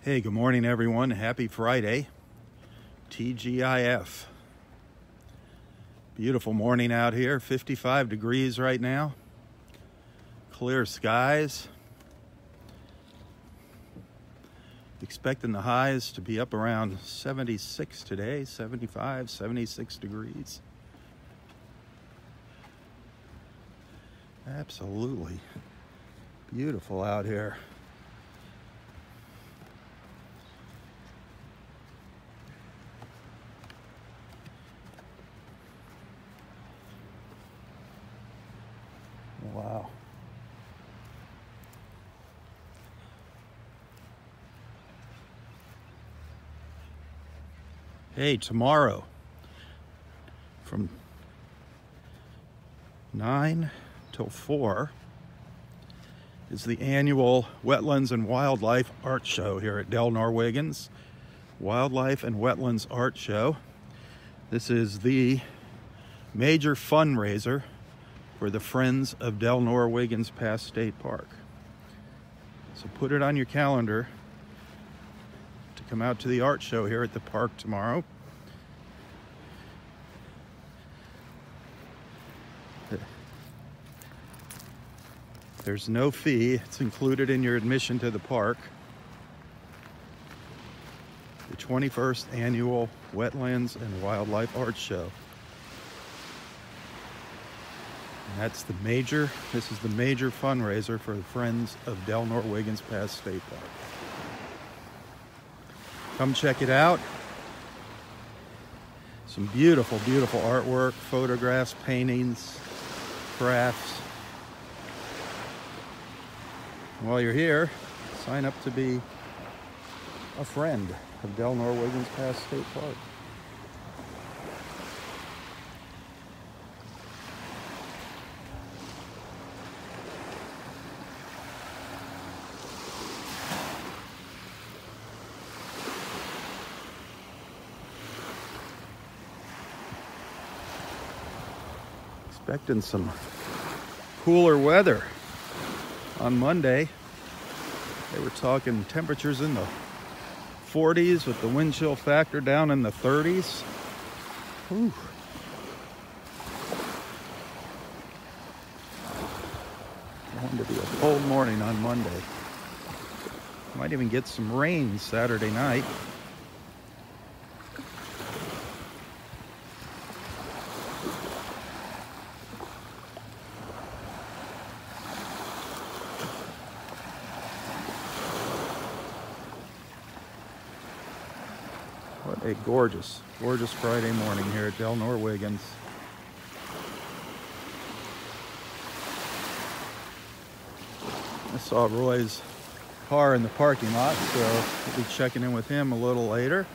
Hey, good morning, everyone. Happy Friday. TGIF. Beautiful morning out here. 55 degrees right now. Clear skies. Expecting the highs to be up around 76 today. 75, 76 degrees. Absolutely beautiful out here. Wow. Hey, tomorrow from 9 till 4 is the annual Wetlands and Wildlife Art Show here at Del Norwegians. Wildlife and Wetlands Art Show. This is the major fundraiser for the Friends of Del Norwegians Pass State Park. So put it on your calendar to come out to the art show here at the park tomorrow. There's no fee. It's included in your admission to the park. The 21st Annual Wetlands and Wildlife Art Show. And this is the major fundraiser for the Friends of Del Norwegians Pass State Park. Come check it out. Some beautiful, beautiful artwork, photographs, paintings, crafts. While you're here, sign up to be a friend of Del Norwegians Pass State Park. Expecting some cooler weather on Monday. They were talking temperatures in the 40s with the wind chill factor down in the 30s. Whew. Going to be a cold morning on Monday. Might even get some rain Saturday night. What a gorgeous, gorgeous Friday morning here at Del Norwegians. I saw Roy's car in the parking lot, so we'll be checking in with him a little later.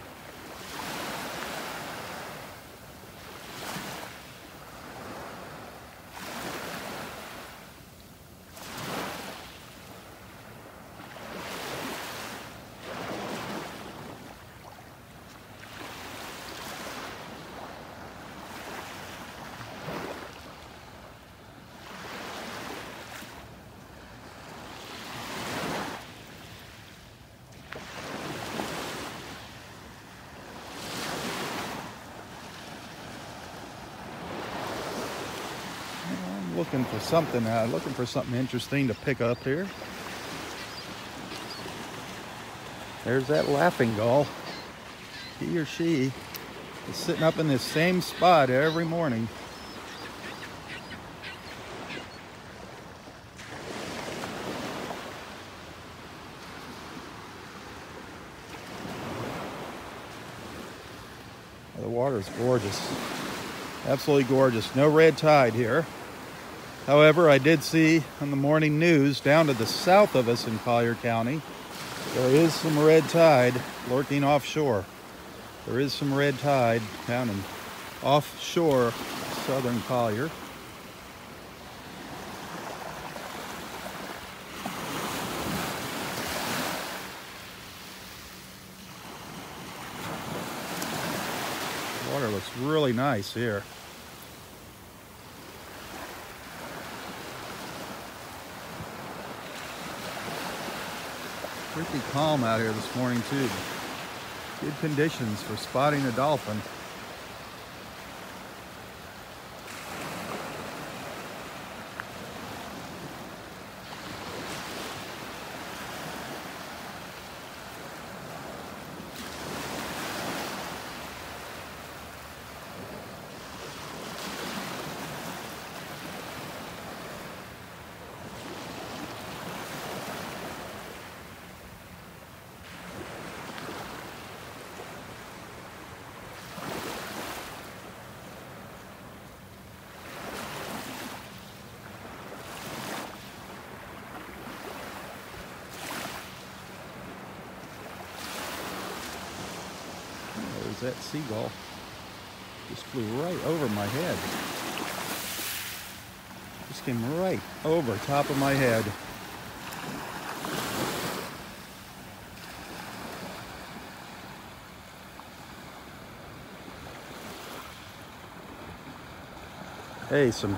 Looking for something interesting to pick up here. There's that laughing gull. He or she is sitting up in this same spot every morning. The water is gorgeous. Absolutely gorgeous. No red tide here. However, I did see on the morning news down to the south of us in Collier County, there is some red tide lurking offshore. There is some red tide down in offshore southern Collier. The water looks really nice here. Pretty calm out here this morning too. Good conditions for spotting a dolphin. That seagull just flew right over my head. Just came right over top of my head. Hey, some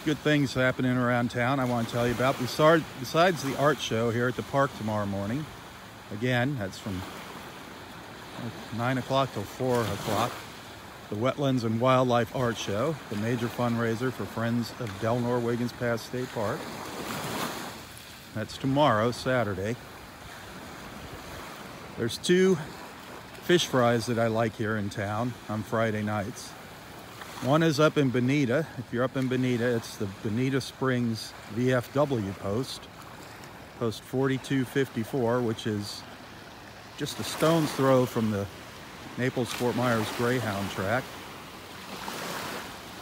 good things happening around town I want to tell you about. Besides the art show here at the park tomorrow morning, again, that's from 9 o'clock till 4 o'clock. The Wetlands and Wildlife Art Show, the major fundraiser for Friends of Del-Nor-Wiggins Pass State Park. That's tomorrow, Saturday. There's 2 fish fries that I like here in town on Friday nights. One is up in Bonita. If you're up in Bonita, it's the Bonita Springs VFW post 4254, which is just a stone's throw from the Naples-Fort Myers Greyhound track.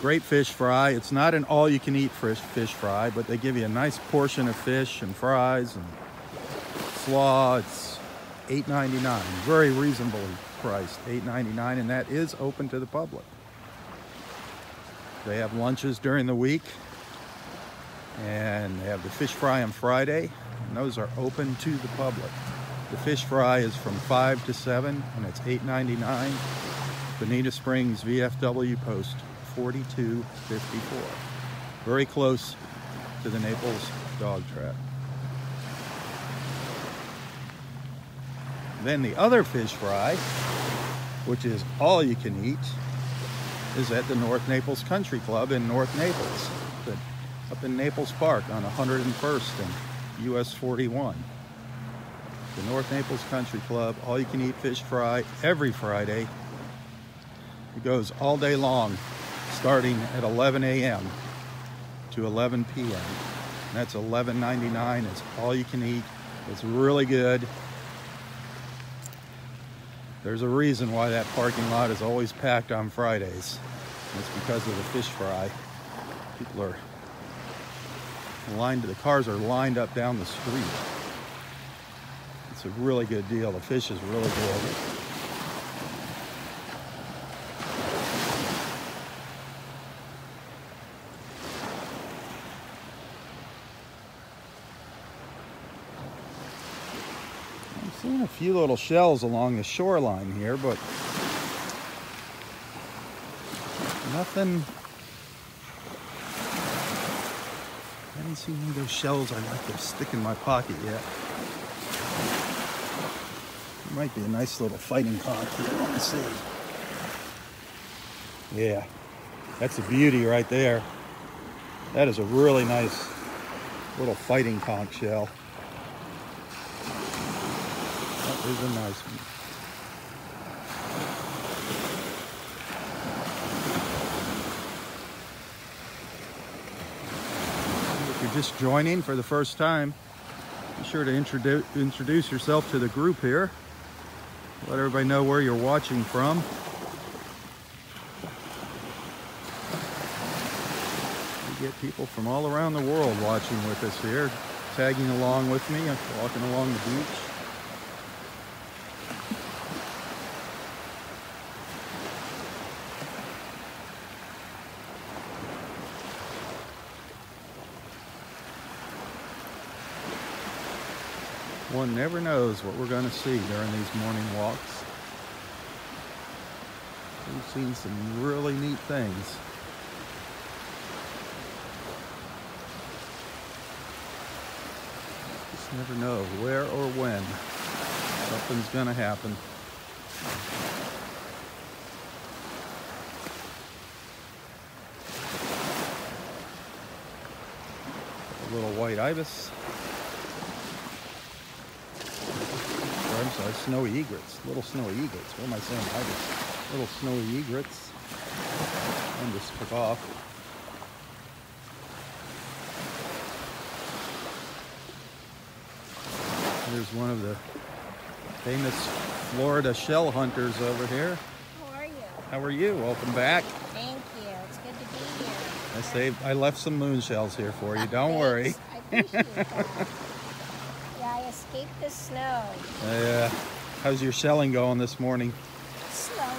Great fish fry. It's not an all-you-can-eat fish fry, but they give you a nice portion of fish and fries and slaw. It's $8.99, very reasonably priced, $8.99, and that is open to the public. They have lunches during the week, and they have the fish fry on Friday, and those are open to the public. The fish fry is from 5 to 7, and it's $8.99. Bonita Springs VFW post 4254. Very close to the Naples dog trap. Then the other fish fry, which is all you can eat, is at the North Naples Country Club in North Naples, up in Naples Park on 101st and US 41. The North Naples Country Club, all you can eat fish fry every Friday. It goes all day long, starting at 11 a.m. to 11 p.m. And that's $11.99. It's all you can eat. It's really good. There's a reason why that parking lot is always packed on Fridays. It's because of the fish fry. People are the cars are lined up down the street. It's a really good deal. The fish is really good. I'm seeing a few little shells along the shoreline here, but nothing. I haven't seen any of those shells I like to stick in my pocket yet. Might be a nice little fighting conch here. Let me see. Yeah, that's a beauty right there. That is a really nice little fighting conch shell. That is a nice one. If you're just joining for the first time, be sure to introduce yourself to the group here. Let everybody know where you're watching from. We get people from all around the world watching with us here, tagging along with me, walking along the beach. One never knows what we're going to see during these morning walks. We've seen some really neat things. Just never know where or when something's gonna happen. A little white ibis. Or I'm sorry, snowy egrets. Little snowy egrets. What am I saying? Ibis. Little snowy egrets. One just took off. Here's one of the famous Florida shell hunters over here. How are you? How are you? Welcome back. Thank you. It's good to be here. I left some moon shells here for you. Don't worry. I appreciate that. Yeah, I escaped the snow. Yeah. How's your shelling going this morning? Slowly.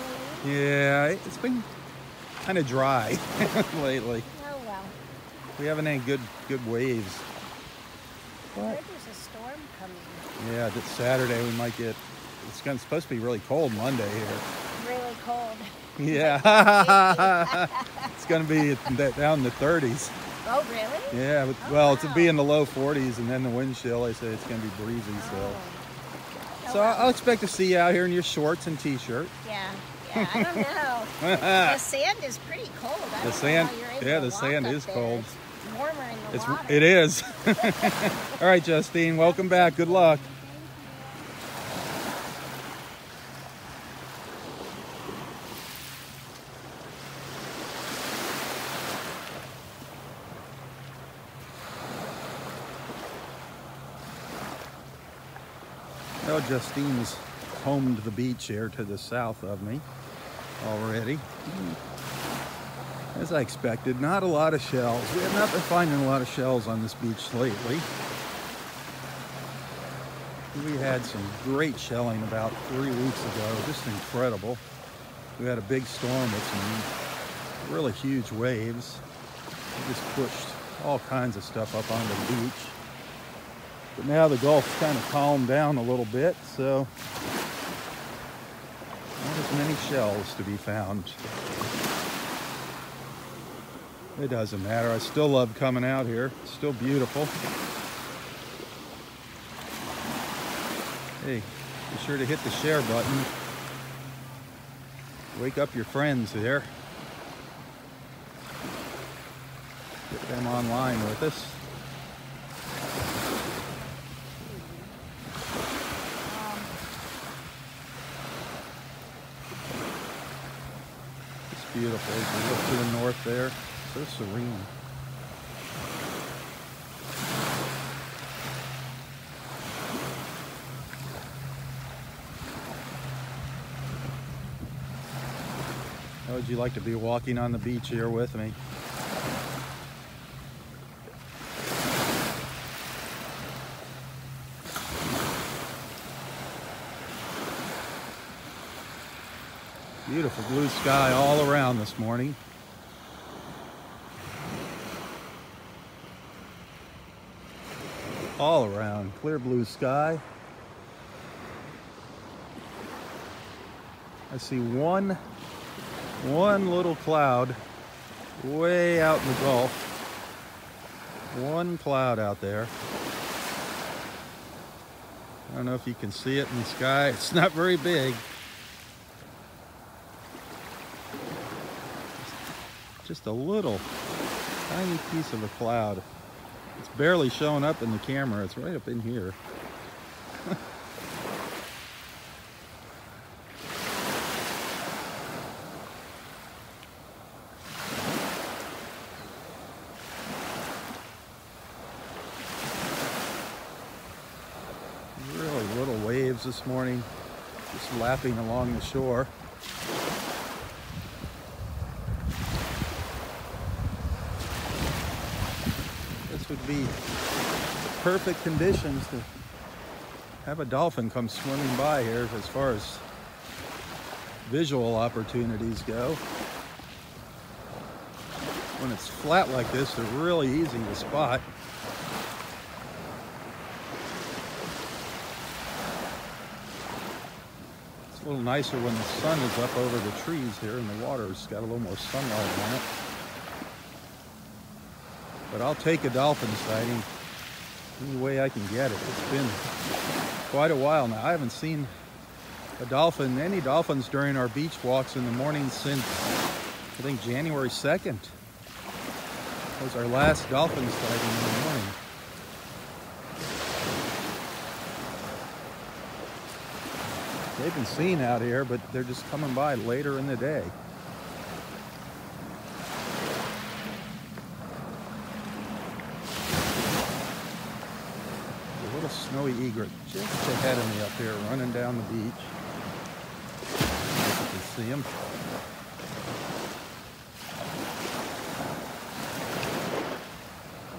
Yeah, it's been kind of dry lately. Oh well. We haven't any good waves. I heard there's a storm coming. Yeah, this Saturday we might get. It's supposed to be really cold Monday here. Really cold. Yeah. It's going to be down in the 30s. Oh really? Yeah, Oh, well, wow. It'll be in the low 40s, and then the wind chill, they say it's going to be breezy. Oh. So I'll expect to see you out here in your shorts and t-shirt. Yeah, I don't know. The sand is pretty cold. I don't know how you're able to the walk sand up is there. cold. It's warmer in the water. It is. All right, Justine, welcome back. Good luck. Well, Justine's homed the beach here to the south of me already. As I expected, not a lot of shells. We have not been finding a lot of shells on this beach lately. We had some great shelling about 3 weeks ago, just incredible. We had a big storm with some really huge waves. We just pushed all kinds of stuff up onto the beach. But now the Gulf's kind of calmed down a little bit, so not as many shells to be found. It doesn't matter. I still love coming out here. It's still beautiful. Hey, be sure to hit the share button. Wake up your friends here. Get them online with us. It's beautiful as you look to the north there. So serene. How would you like to be walking on the beach here with me? Beautiful blue sky all around this morning. All around, clear blue sky. I see one little cloud way out in the Gulf. One cloud out there. I don't know if you can see it in the sky. It's not very big. Just a little tiny piece of a cloud. It's barely showing up in the camera. It's right up in here. Really little waves this morning, just lapping along the shore. Would be the perfect conditions to have a dolphin come swimming by here as far as visual opportunities go. When it's flat like this, they're really easy to spot. It's a little nicer when the sun is up over the trees here and the water's got a little more sunlight on it. But I'll take a dolphin sighting any way I can get it. It's been quite a while now. I haven't seen any dolphins during our beach walks in the morning since, I think, January 2nd. That was our last dolphin sighting in the morning. They've been seen out here, but they're just coming by later in the day. A little snowy egret just ahead of me up here, running down the beach. You can see him.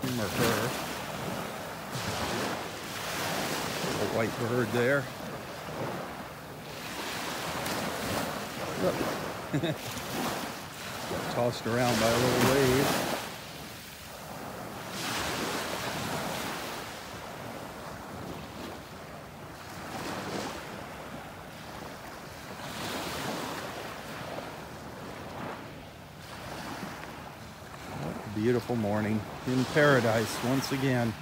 Him or her. A white bird there. Got tossed around by a little wave. Beautiful morning in paradise once again.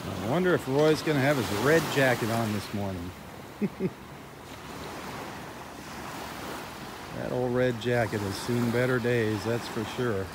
I wonder if Roy's going to have his red jacket on this morning. That old red jacket has seen better days, that's for sure.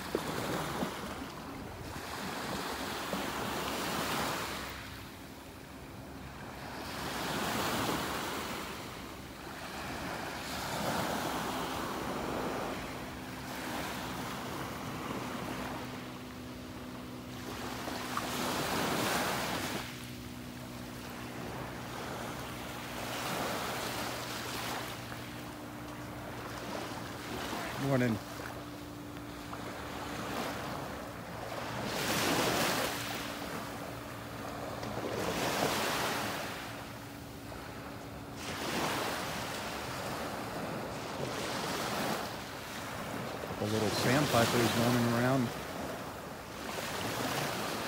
Morning. Couple little sandpipers roaming around.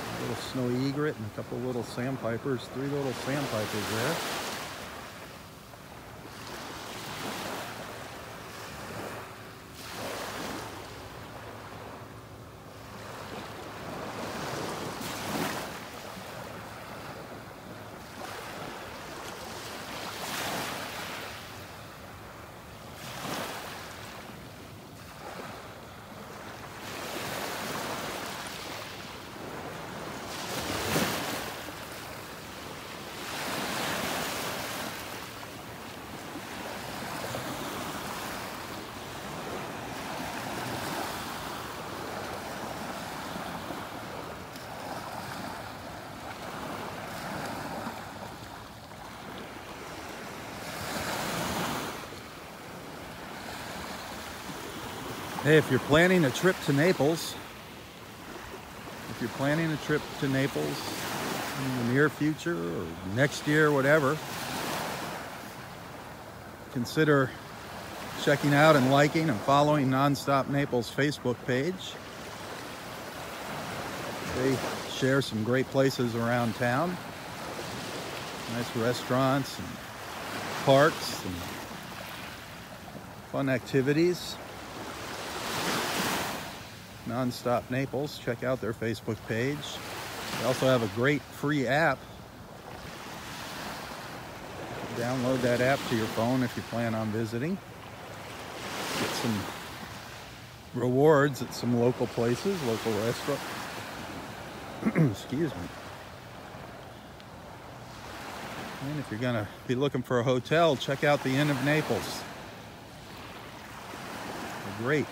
A little snowy egret and a couple little sandpipers, 3 little sandpipers there. Hey, if you're planning a trip to Naples, in the near future or next year, whatever, consider checking out and liking and following Nonstop Naples Facebook page. They share some great places around town, nice restaurants and parks and fun activities. Nonstop Naples, check out their Facebook page. They also have a great free app. Download that app to your phone if you plan on visiting. Get some rewards at some local places, local restaurants. Excuse me. And if you're gonna be looking for a hotel, check out the Inn of Naples. A great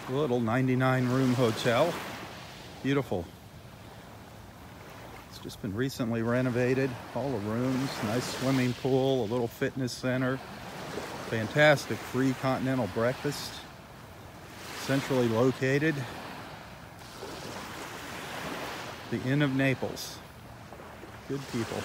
little 99-room hotel. Beautiful. It's just been recently renovated. All the rooms, nice swimming pool, a little fitness center. Fantastic free continental breakfast. Centrally located. The Inn of Naples. Good people.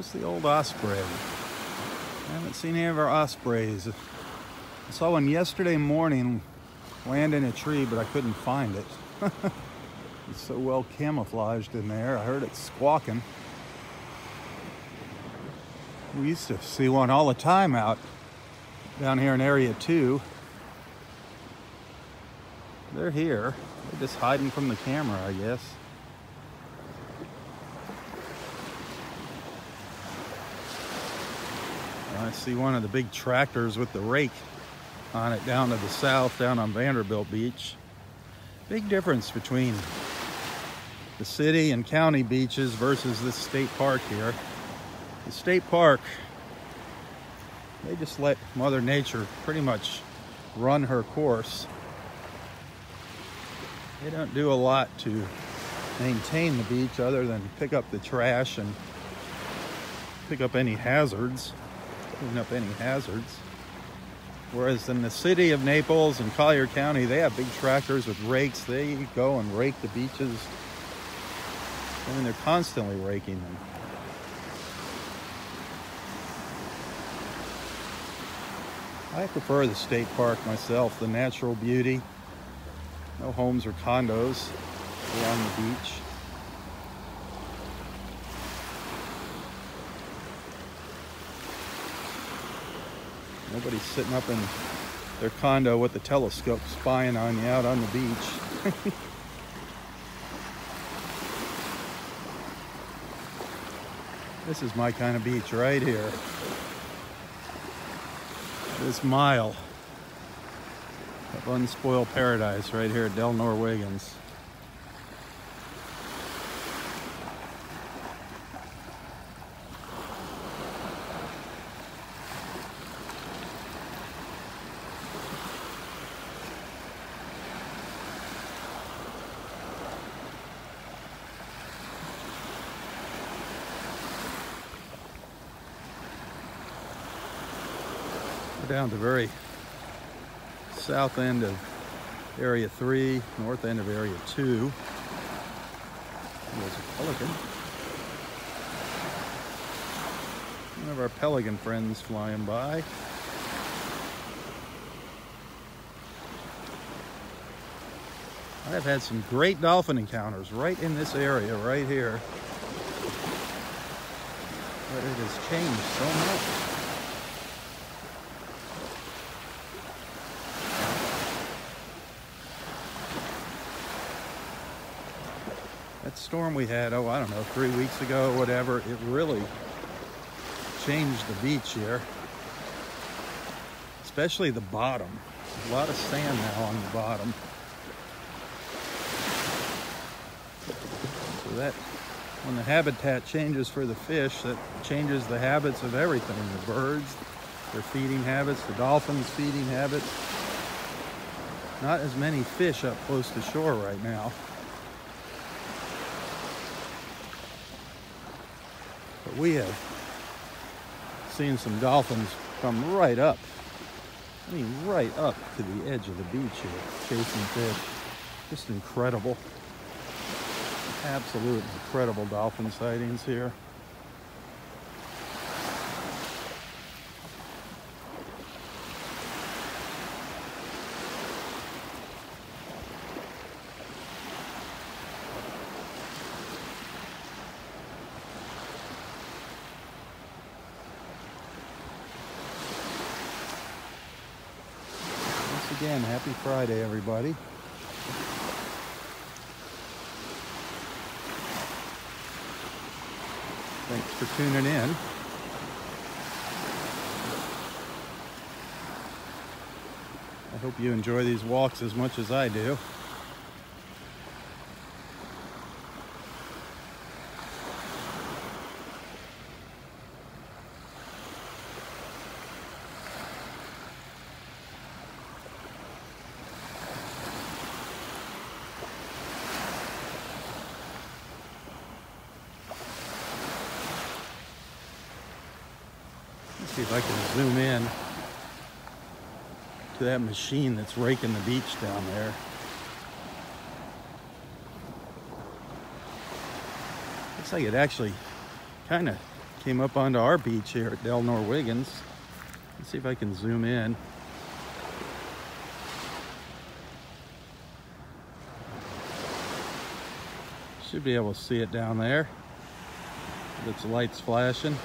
There's the old osprey. I haven't seen any of our ospreys. I saw one yesterday morning land in a tree, but I couldn't find it. It's so well camouflaged in there. I heard it squawking. We used to see one all the time out down here in Area 2. They're here. They're just hiding from the camera, I guess. I see one of the big tractors with the rake on it down to the south, down on Vanderbilt Beach. Big difference between the city and county beaches versus this state park here. The state park, they just let Mother Nature pretty much run her course. They don't do a lot to maintain the beach other than pick up the trash and pick up any hazards, clean up any hazards. Whereas in the city of Naples and Collier County, they have big tractors with rakes. They go and rake the beaches. I mean, they're constantly raking them. I prefer the state park myself, the natural beauty. No homes or condos along the beach. Nobody's sitting up in their condo with a telescope spying on you out on the beach. This is my kind of beach right here. This mile of unspoiled paradise right here at Del Norwegians. Down to the very south end of Area 3, north end of Area 2. There's a pelican. One of our pelican friends flying by. I've had some great dolphin encounters right in this area, right here. But it has changed so much. That storm we had, oh, I don't know, 3 weeks ago, whatever, it really changed the beach here. Especially the bottom. There's a lot of sand now on the bottom. So that, when the habitat changes for the fish, that changes the habits of everything. The birds, their feeding habits, the dolphins' feeding habits. Not as many fish up close to shore right now. But we have seen some dolphins come right up. I mean, right up to the edge of the beach here, chasing fish. Just incredible. Absolute incredible dolphin sightings here. Again, happy Friday, everybody. Thanks for tuning in. I hope you enjoy these walks as much as I do. See if I can zoom in to that machine that's raking the beach down there. Looks like it actually kind of came up onto our beach here at Del Norwiggins. Let's see if I can zoom in. Should be able to see it down there. Its lights flashing.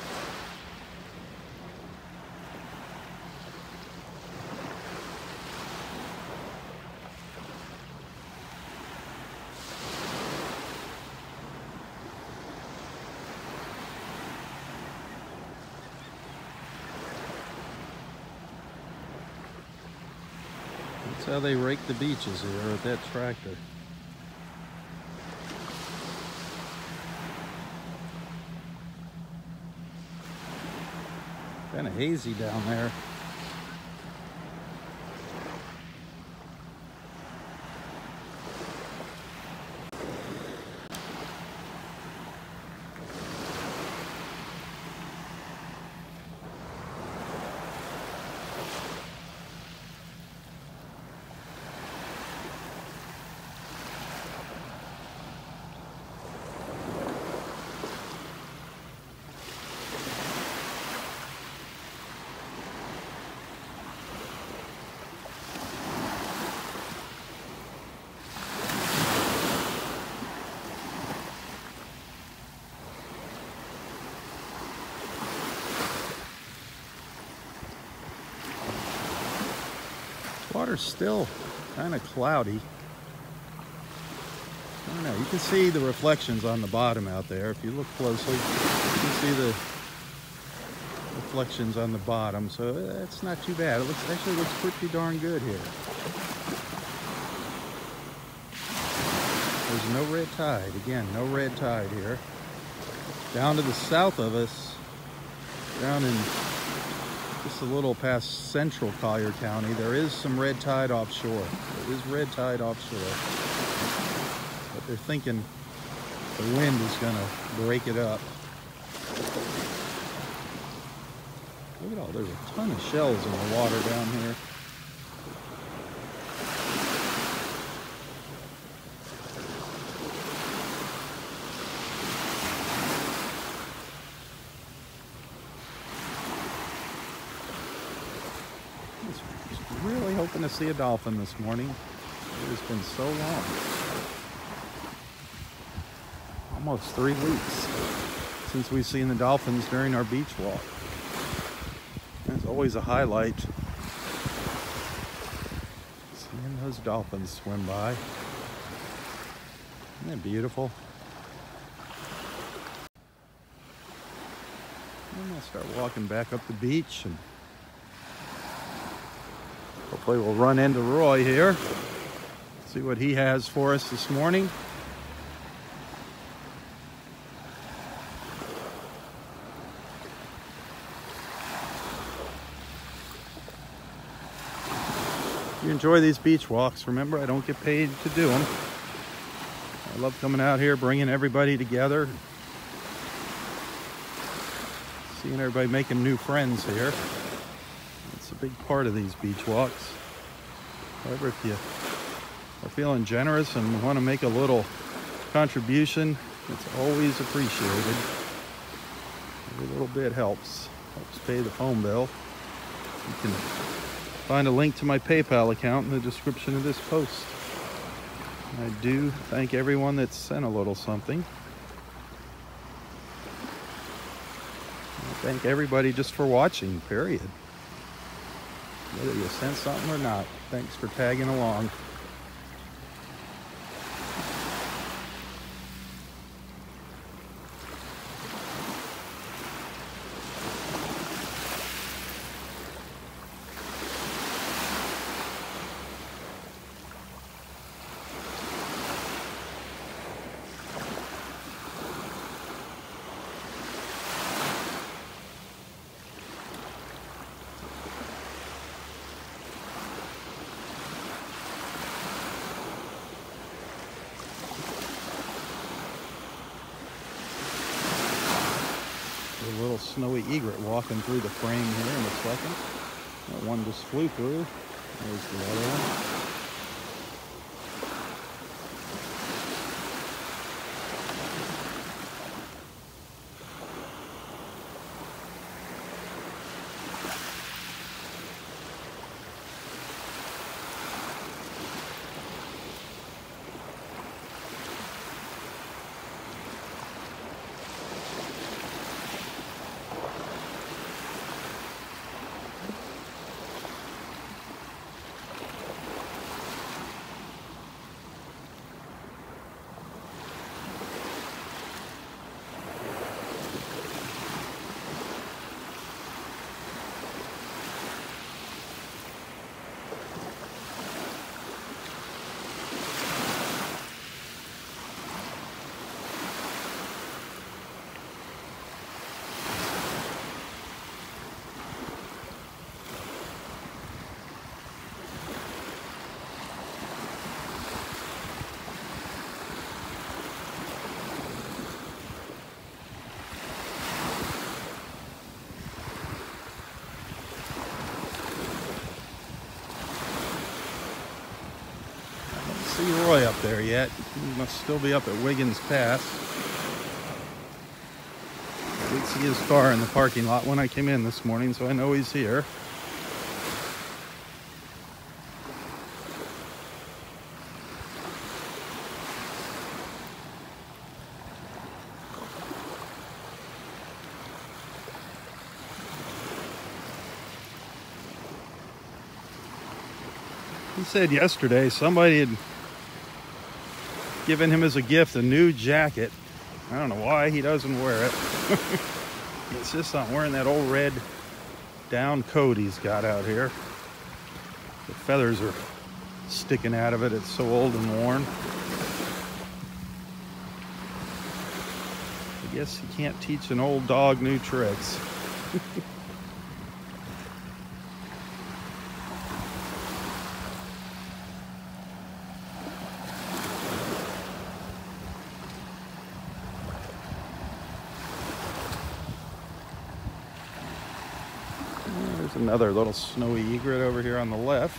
That's how they rake the beaches here with that tractor. Kind of hazy down there. Water's still kind of cloudy. I don't know, you can see the reflections on the bottom out there. If you look closely, you can see the reflections on the bottom, so that's not too bad. It actually looks pretty darn good here. There's no red tide. Again, no red tide here. Down to the south of us, down in just a little past central Collier County, there is some red tide offshore. There is red tide offshore. But they're thinking the wind is going to break it up. Look at all, there's a ton of shells in the water down here. Really hoping to see a dolphin this morning. It has been so long. Almost 3 weeks since we've seen the dolphins during our beach walk. There's always a highlight. Seeing those dolphins swim by. Isn't that beautiful? I'm gonna start walking back up the beach, and hopefully we'll run into Roy here, see what he has for us this morning. If you enjoy these beach walks, remember I don't get paid to do them. I love coming out here, bringing everybody together, seeing everybody making new friends here. It's a big part of these beach walks. However, if you are feeling generous and want to make a little contribution, it's always appreciated. Every little bit helps pay the phone bill. You can find a link to my PayPal account in the description of this post. I do thank everyone that's sent a little something. I thank everybody just for watching, period. Whether you sent something or not, thanks for tagging along. A little snowy egret walking through the frame here in a second. That one just flew through. There's the other one. see Roy up there yet. He must still be up at Wiggins Pass. I did see his car in the parking lot when I came in this morning, so I know he's here. He said yesterday somebody had given him as a gift a new jacket. I don't know why he doesn't wear it. He insists on wearing that old red down coat he's got out here. The feathers are sticking out of it. It's so old and worn. I guess you can't teach an old dog new tricks. There's another little snowy egret over here on the left.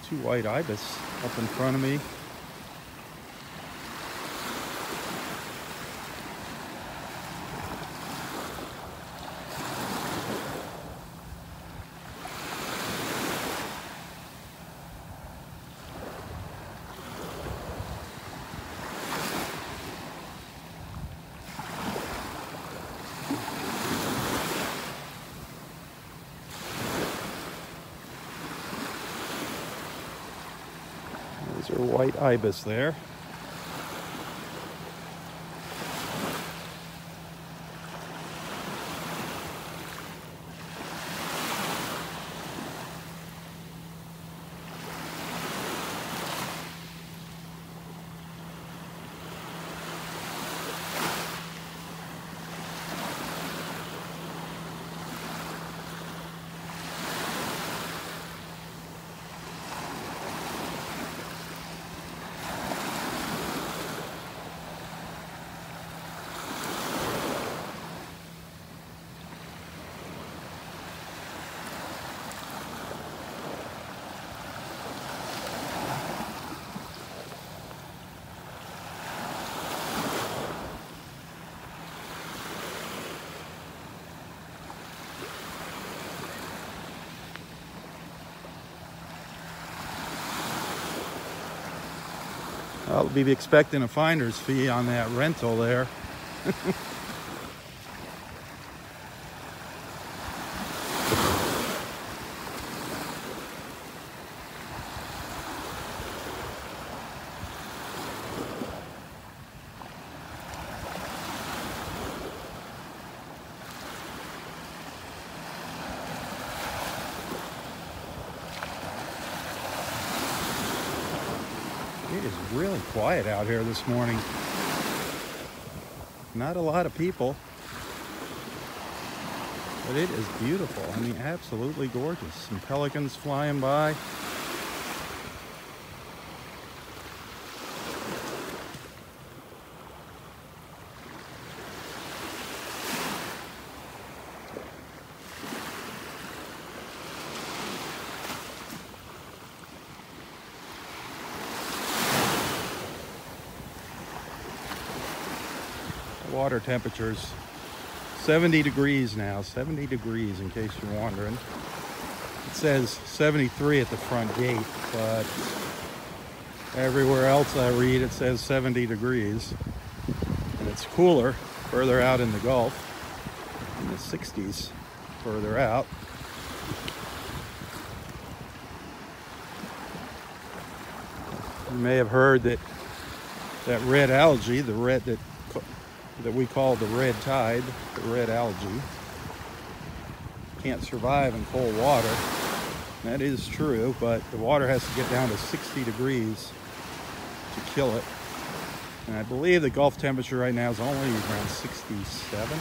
Two white ibis up in front of me. There's our white ibis there. I'll be expecting a finder's fee on that rental there. It is really quiet out here this morning. Not a lot of people, but it is beautiful. I mean, absolutely gorgeous. Some pelicans flying by. Water temperature's 70 degrees now, 70 degrees in case you're wondering. It says 73 at the front gate, but everywhere else I read it says 70 degrees. And it's cooler further out in the Gulf, in the 60s further out. You may have heard that red algae, the red that we call the red tide, the red algae, can't survive in cold water. That is true, but the water has to get down to 60 degrees to kill it. And I believe the Gulf temperature right now is only around 67.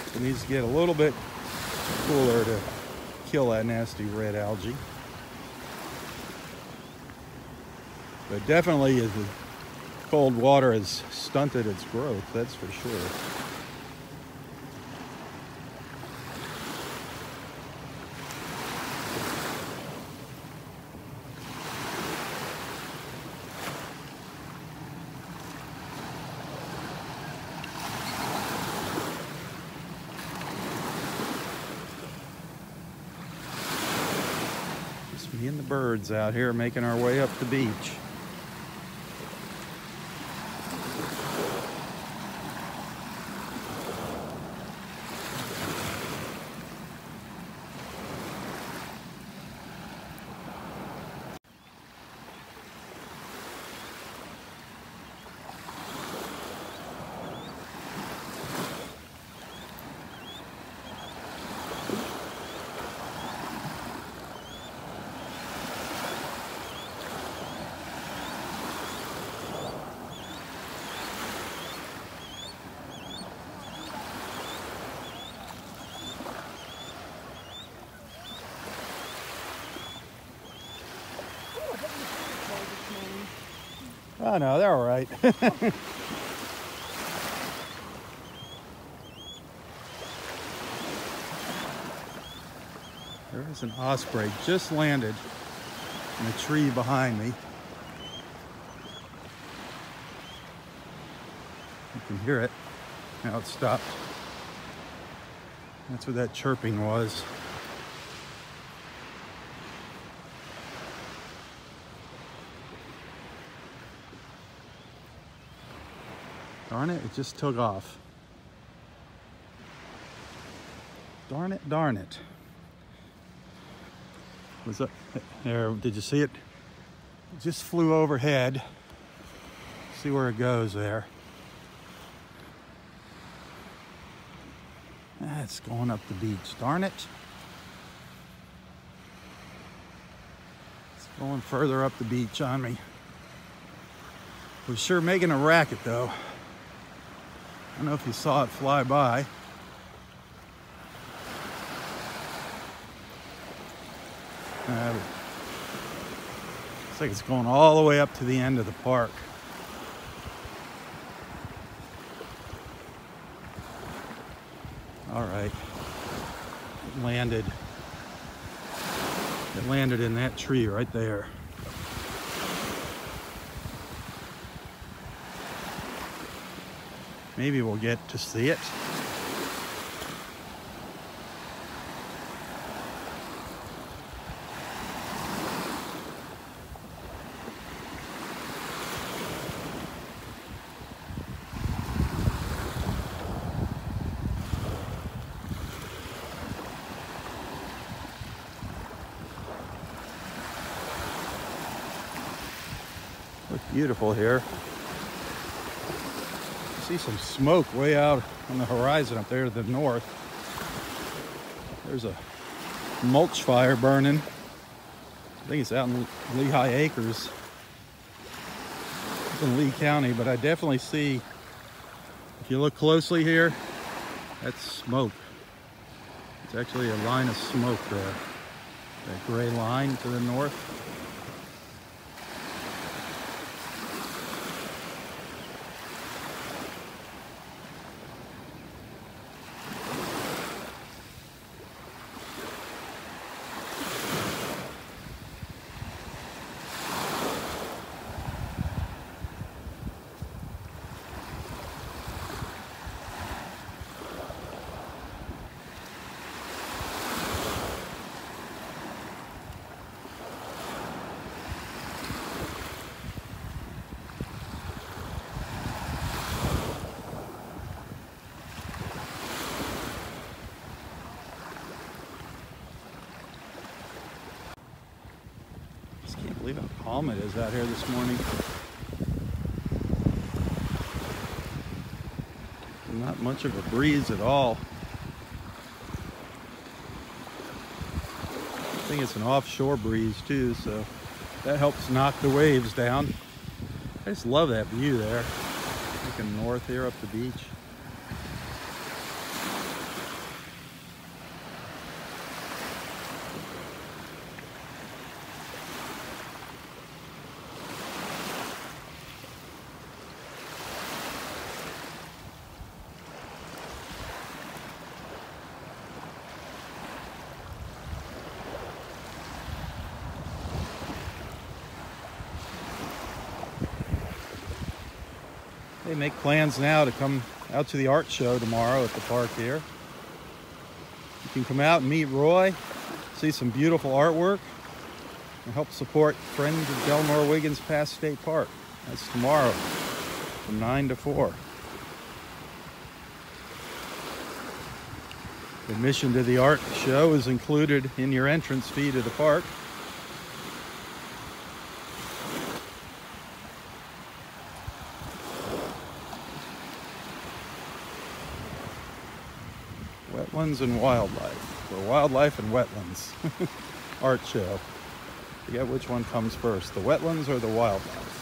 So it needs to get a little bit cooler to kill that nasty red algae. But definitely the cold water has stunted its growth, that's for sure. Just me and the birds out here making our way up the beach. Oh no, they're all right. There is an osprey just landed in a tree behind me. You can hear it. Now it stopped. That's what that chirping was. Darn it, it just took off. Darn it, darn it. Was that there? Did you see it? It just flew overhead. See where it goes there. That's going up the beach. Darn it. It's going further up the beach on me. It was sure making a racket though. I don't know if you saw it fly by. Looks like it's going all the way up to the end of the park. All right. It landed in that tree right there. Maybe we'll get to see it. Looks beautiful here. See some smoke way out on the horizon up there to the north. There's a mulch fire burning. I think it's out in Lehigh Acres. It's in Lee County, but I definitely see, if you look closely here, that's smoke. It's actually a line of smoke there. That gray line to the north. Can't believe how calm it is out here this morning. Not much of a breeze at all. I think it's an offshore breeze too, so that helps knock the waves down. I just love that view there. Looking north here up the beach. They make plans now to come out to the art show tomorrow at the park here. You can come out and meet Roy, see some beautiful artwork, and help support Friends of Del Norwegians Pass State Park. That's tomorrow from 9 to 4. Admission to the art show is included in your entrance fee to the park. Wetlands and wildlife, or wildlife and wetlands art show. Forget which one comes first, the wetlands or the wildlife.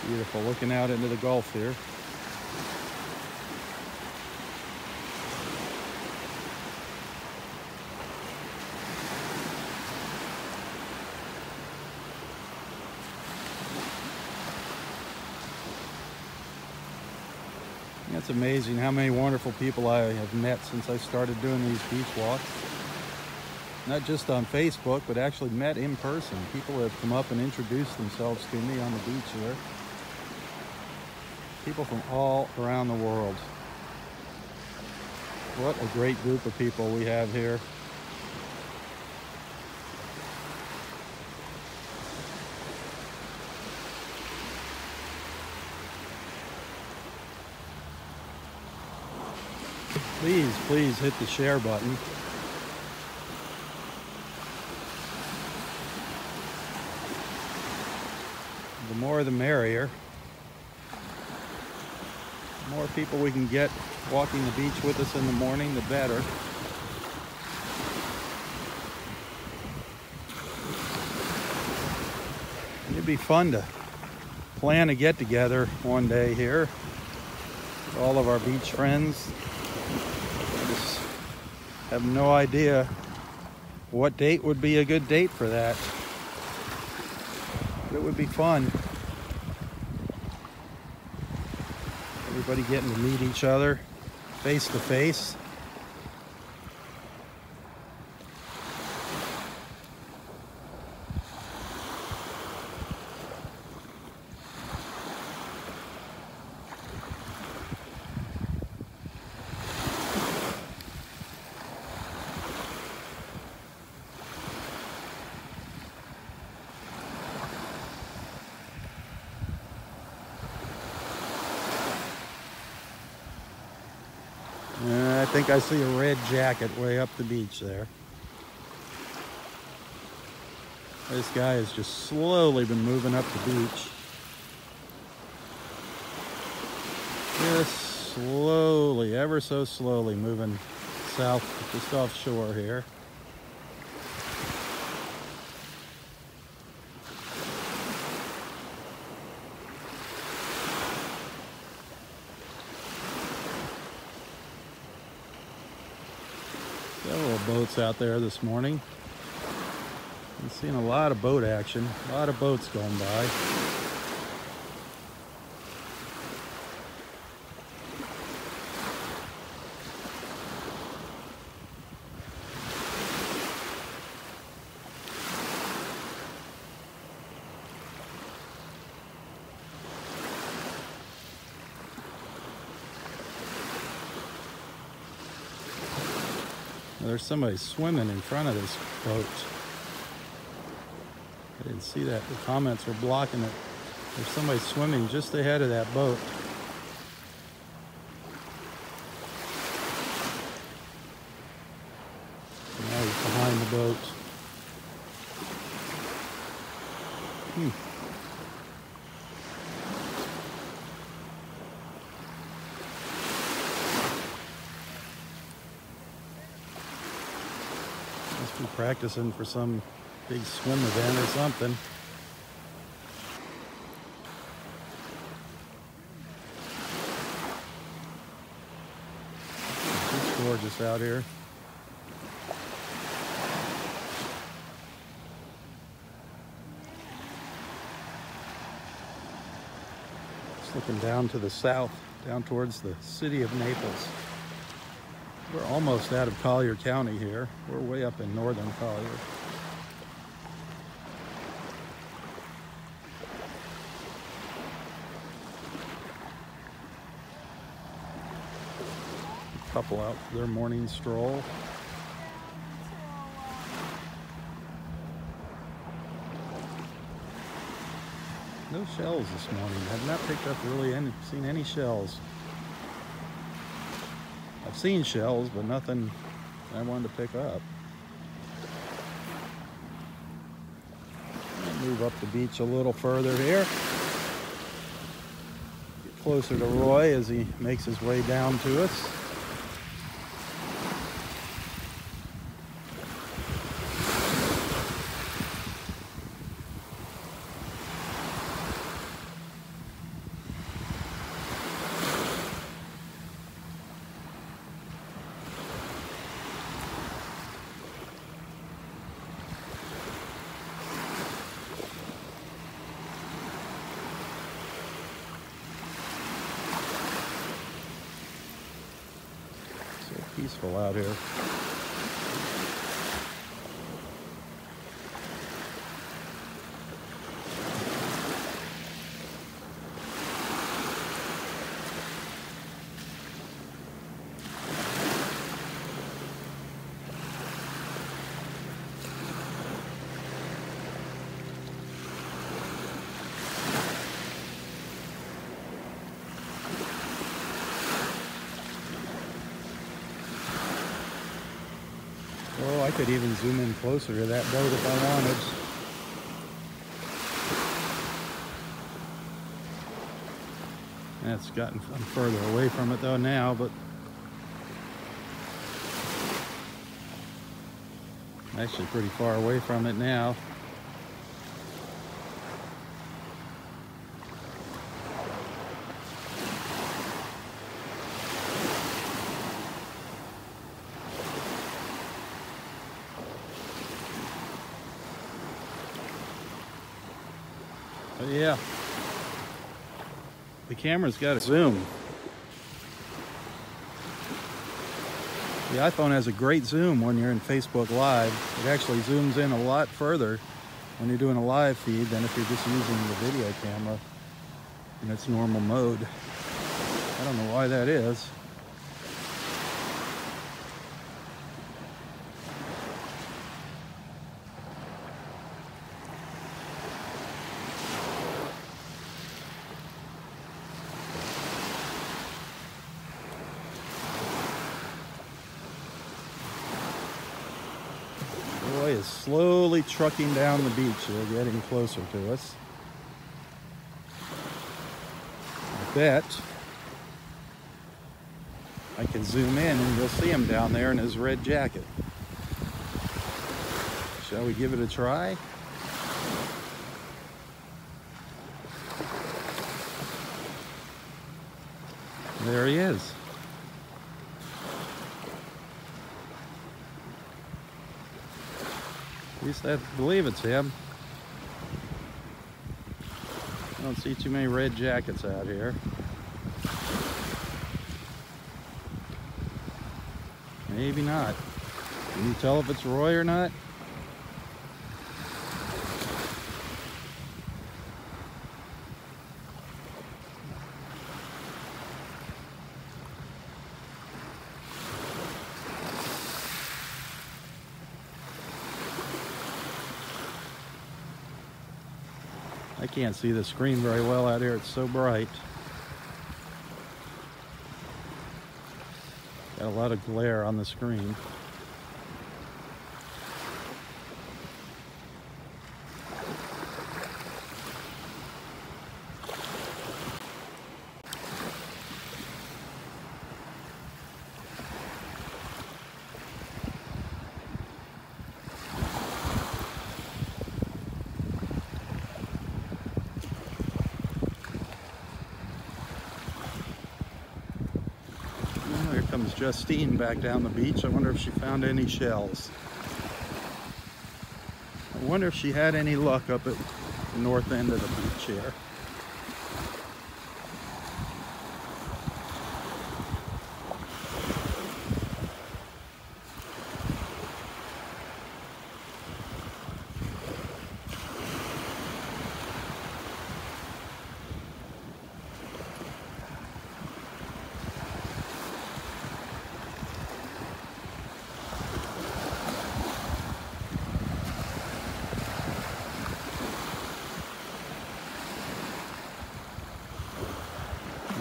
Beautiful, looking out into the Gulf here. It's amazing how many wonderful people I have met since I started doing these beach walks. Not just on Facebook, but actually met in person. People have come up and introduced themselves to me on the beach there. People from all around the world. What a great group of people we have here. Please hit the share button. The more the merrier. The more people we can get walking the beach with us in the morning, the better. It'd be fun to plan a get-together one day here with all of our beach friends. Just have no idea what date would be a good date for that. But it would be fun. Everybody getting to meet each other face to face. I think I see a red jacket way up the beach there. This guy has just slowly been moving up the beach. Just slowly, ever so slowly moving south, just offshore here. Several boats out there this morning. I'm seeing a lot of boat action, a lot of boats going by. There's somebody swimming in front of this boat. I didn't see that. The comments were blocking it. There's somebody swimming just ahead of that boat. Now he's behind the boat. Must be practicing for some big swim event or something. It's gorgeous out here. Looking down to the south, down towards the city of Naples. We're almost out of Collier County here. We're way up in northern Collier. A couple out for their morning stroll. No shells this morning. I've not picked up seen any shells. I've seen shells, but nothing I wanted to pick up. I'll move up the beach a little further here. Get closer to Roy as he makes his way down to us. Peaceful out here. Oh, I could even zoom in closer to that boat if I wanted. That's gotten I'm further away from it though now, but actually pretty far away from it now. But yeah, the camera's got a zoom. The iPhone has a great zoom when you're in Facebook Live. It actually zooms in a lot further when you're doing a live feed than if you're just using the video camera in its normal mode. I don't know why that is. Roy is slowly trucking down the beach here, getting closer to us. I bet I can zoom in and you'll see him down there in his red jacket. Shall we give it a try? There he is. At least I believe it's him. I don't see too many red jackets out here. Maybe not. Can you tell if it's Roy or not? I can't see the screen very well out here. It's so bright. Got a lot of glare on the screen. Here comes Justine back down the beach. I wonder if she found any shells. I wonder if she had any luck up at the north end of the beach here.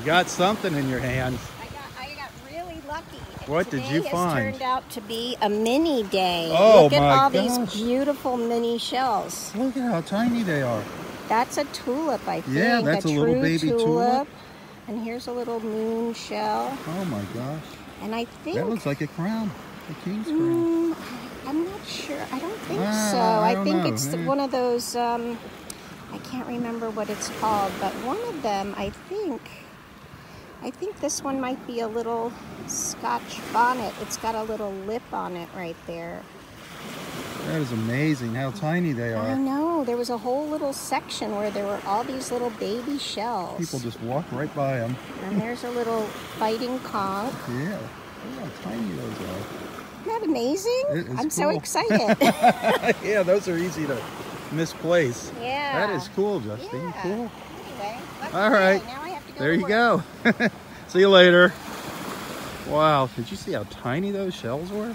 got something in your hands. I got really lucky. What did you find? Today has turned out to be a mini day. Oh, Look at my all gosh. these beautiful mini shells. Look at how tiny they are. That's a tulip, I think. Yeah, that's a little true baby tulip. And here's a little moon shell. Oh my gosh. And I think that looks like a crown, a king's crown. I'm not sure. I don't think so. I I think know. it's one of those. I can't remember what it's called, but one of them, I think this one might be a little Scotch bonnet. It's got a little lip on it right there. That is amazing how tiny they are. I know. There was a whole little section where there were all these little baby shells. People just walk right by them. And there's a little fighting conch. Yeah. Look how tiny those are. Isn't that amazing? I'm so excited. Yeah, those are easy to misplace. Yeah. That is cool, Justine. Yeah. Cool. Anyway, all right. Now I have to go there to you work. go. See you later. Wow. Did you see how tiny those shells were?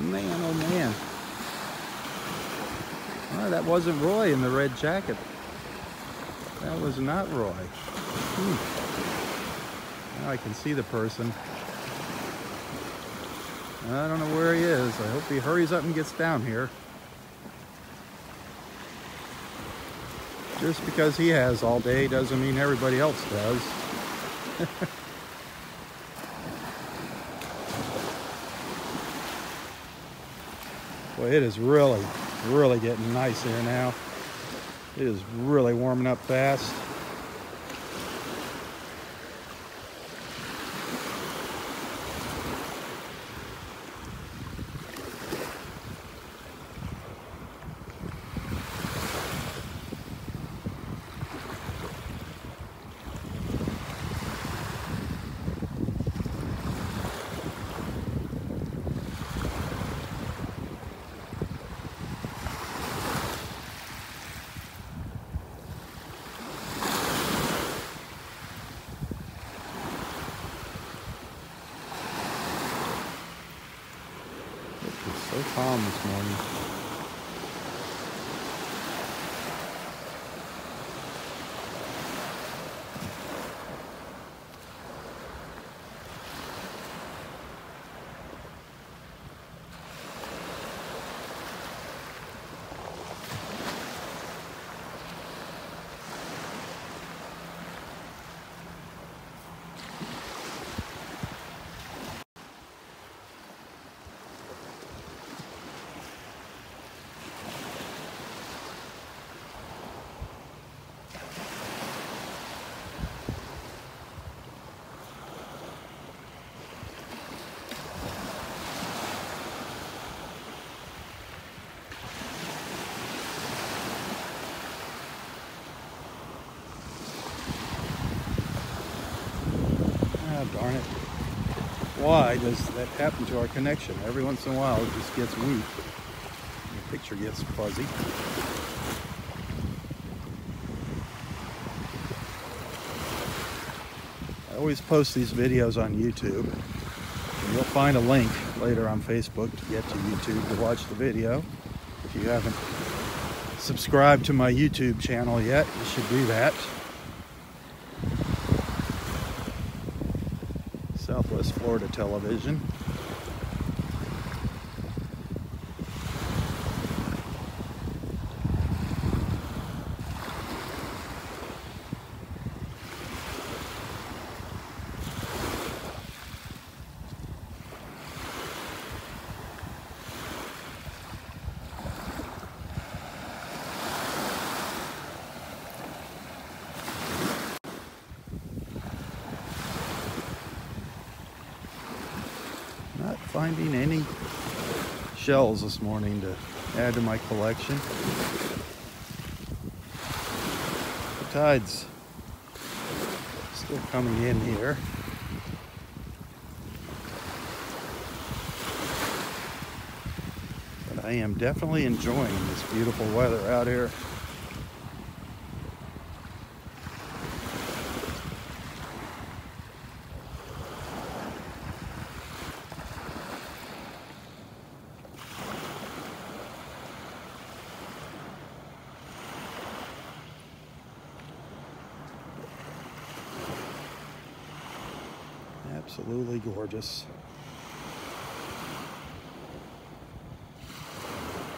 Man, oh man. Oh, that wasn't Roy in the red jacket. That was not Roy. Now I can see the person. I don't know where he is. I hope he hurries up and gets down here. Just because he has all day doesn't mean everybody else does. Boy, it is really getting nice here now. It is really warming up fast. It's so calm this morning. Darn it. Why does that happen to our connection? Every once in a while it just gets weak. The picture gets fuzzy. I always post these videos on YouTube. And you'll find a link later on Facebook to get to YouTube to watch the video. If you haven't subscribed to my YouTube channel yet, you should do that. Southwest Florida Television. Not finding any shells this morning to add to my collection. The tide's still coming in here. But I am definitely enjoying this beautiful weather out here. Absolutely gorgeous.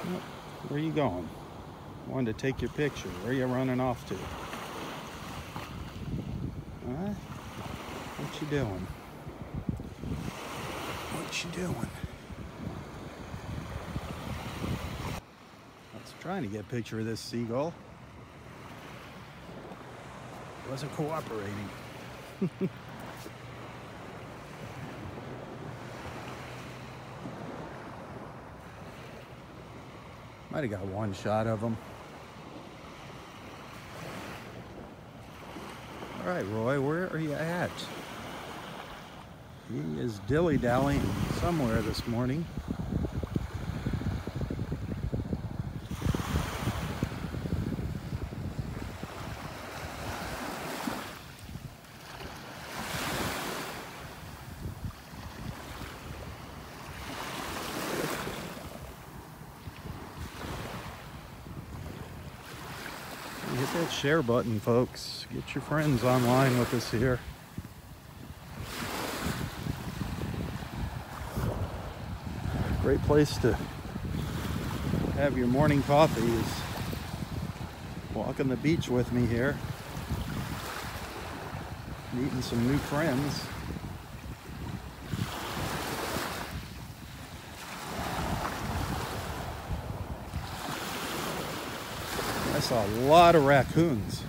Well, where are you going? I wanted to take your picture. Where are you running off to? Huh? What you doing? What you doing? I was trying to get a picture of this seagull. It wasn't cooperating. Might have got one shot of him. All right, Roy, where are you at? He is dilly-dallying somewhere this morning. Hit that share button, folks. Get your friends online with us here. Great place to have your morning coffee is walking the beach with me here. Meeting some new friends. I saw a lot of raccoons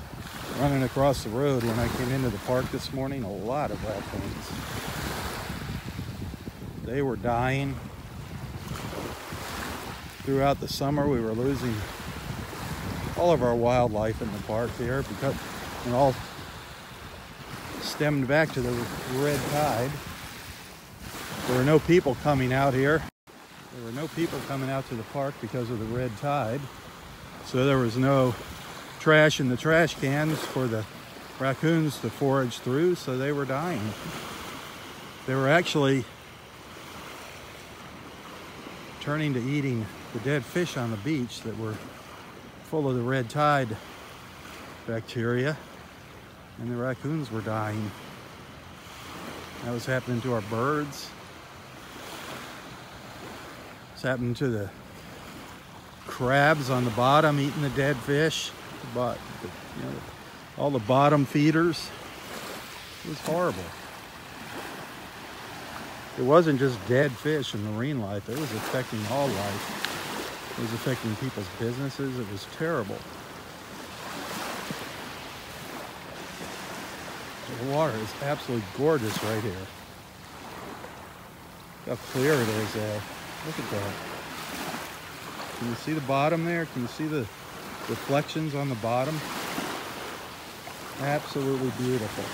running across the road when I came into the park this morning. A lot of raccoons. They were dying. Throughout the summer, we were losing all of our wildlife in the park here because it all stemmed back to the red tide. There were no people coming out here. There were no people coming out to the park because of the red tide. So there was no trash in the trash cans for the raccoons to forage through, so they were dying. They were actually turning to eating the dead fish on the beach that were full of the red tide bacteria, and the raccoons were dying. That was happening to our birds. It's happening to the crabs on the bottom eating the dead fish, but you know, all the bottom feeders. It was horrible. It wasn't just dead fish and marine life, it was affecting all life. It was affecting people's businesses. It was terrible. The water is absolutely gorgeous right here. Look how clear it is there. Look at that. Can you see the bottom there? Can you see the reflections on the bottom? Absolutely beautiful.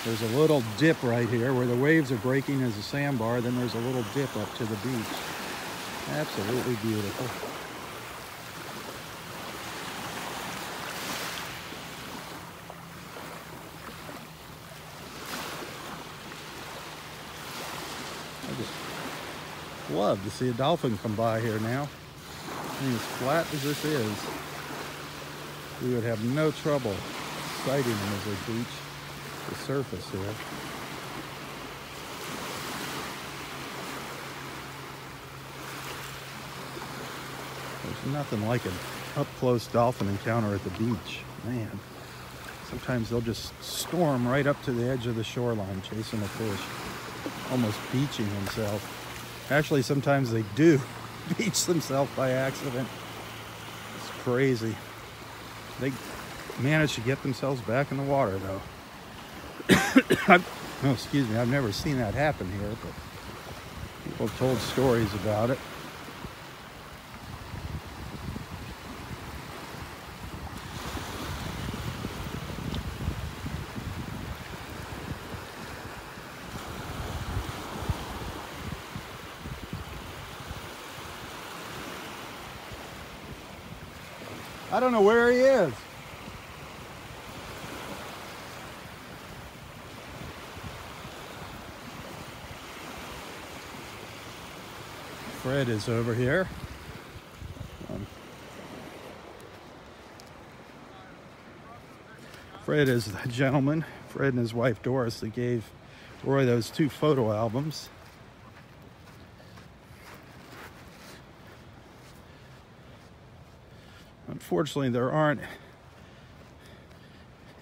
There's a little dip right here where the waves are breaking as a sandbar. Then there's a little dip up to the beach. Absolutely beautiful. I just love to see a dolphin come by here now. I mean, as flat as this is, we would have no trouble sighting them as they breach the surface here. There's nothing like an up-close dolphin encounter at the beach. Man, sometimes they'll just storm right up to the edge of the shoreline chasing a fish, almost beaching themselves. Actually, sometimes they do beach themselves by accident. It's crazy. They manage to get themselves back in the water, though. Oh, excuse me, I've never seen that happen here, but people have told stories about it. I don't know where he is. Fred is over here. Fred is the gentleman, Fred and his wife Doris, that gave Roy those 2 photo albums. Unfortunately, there aren't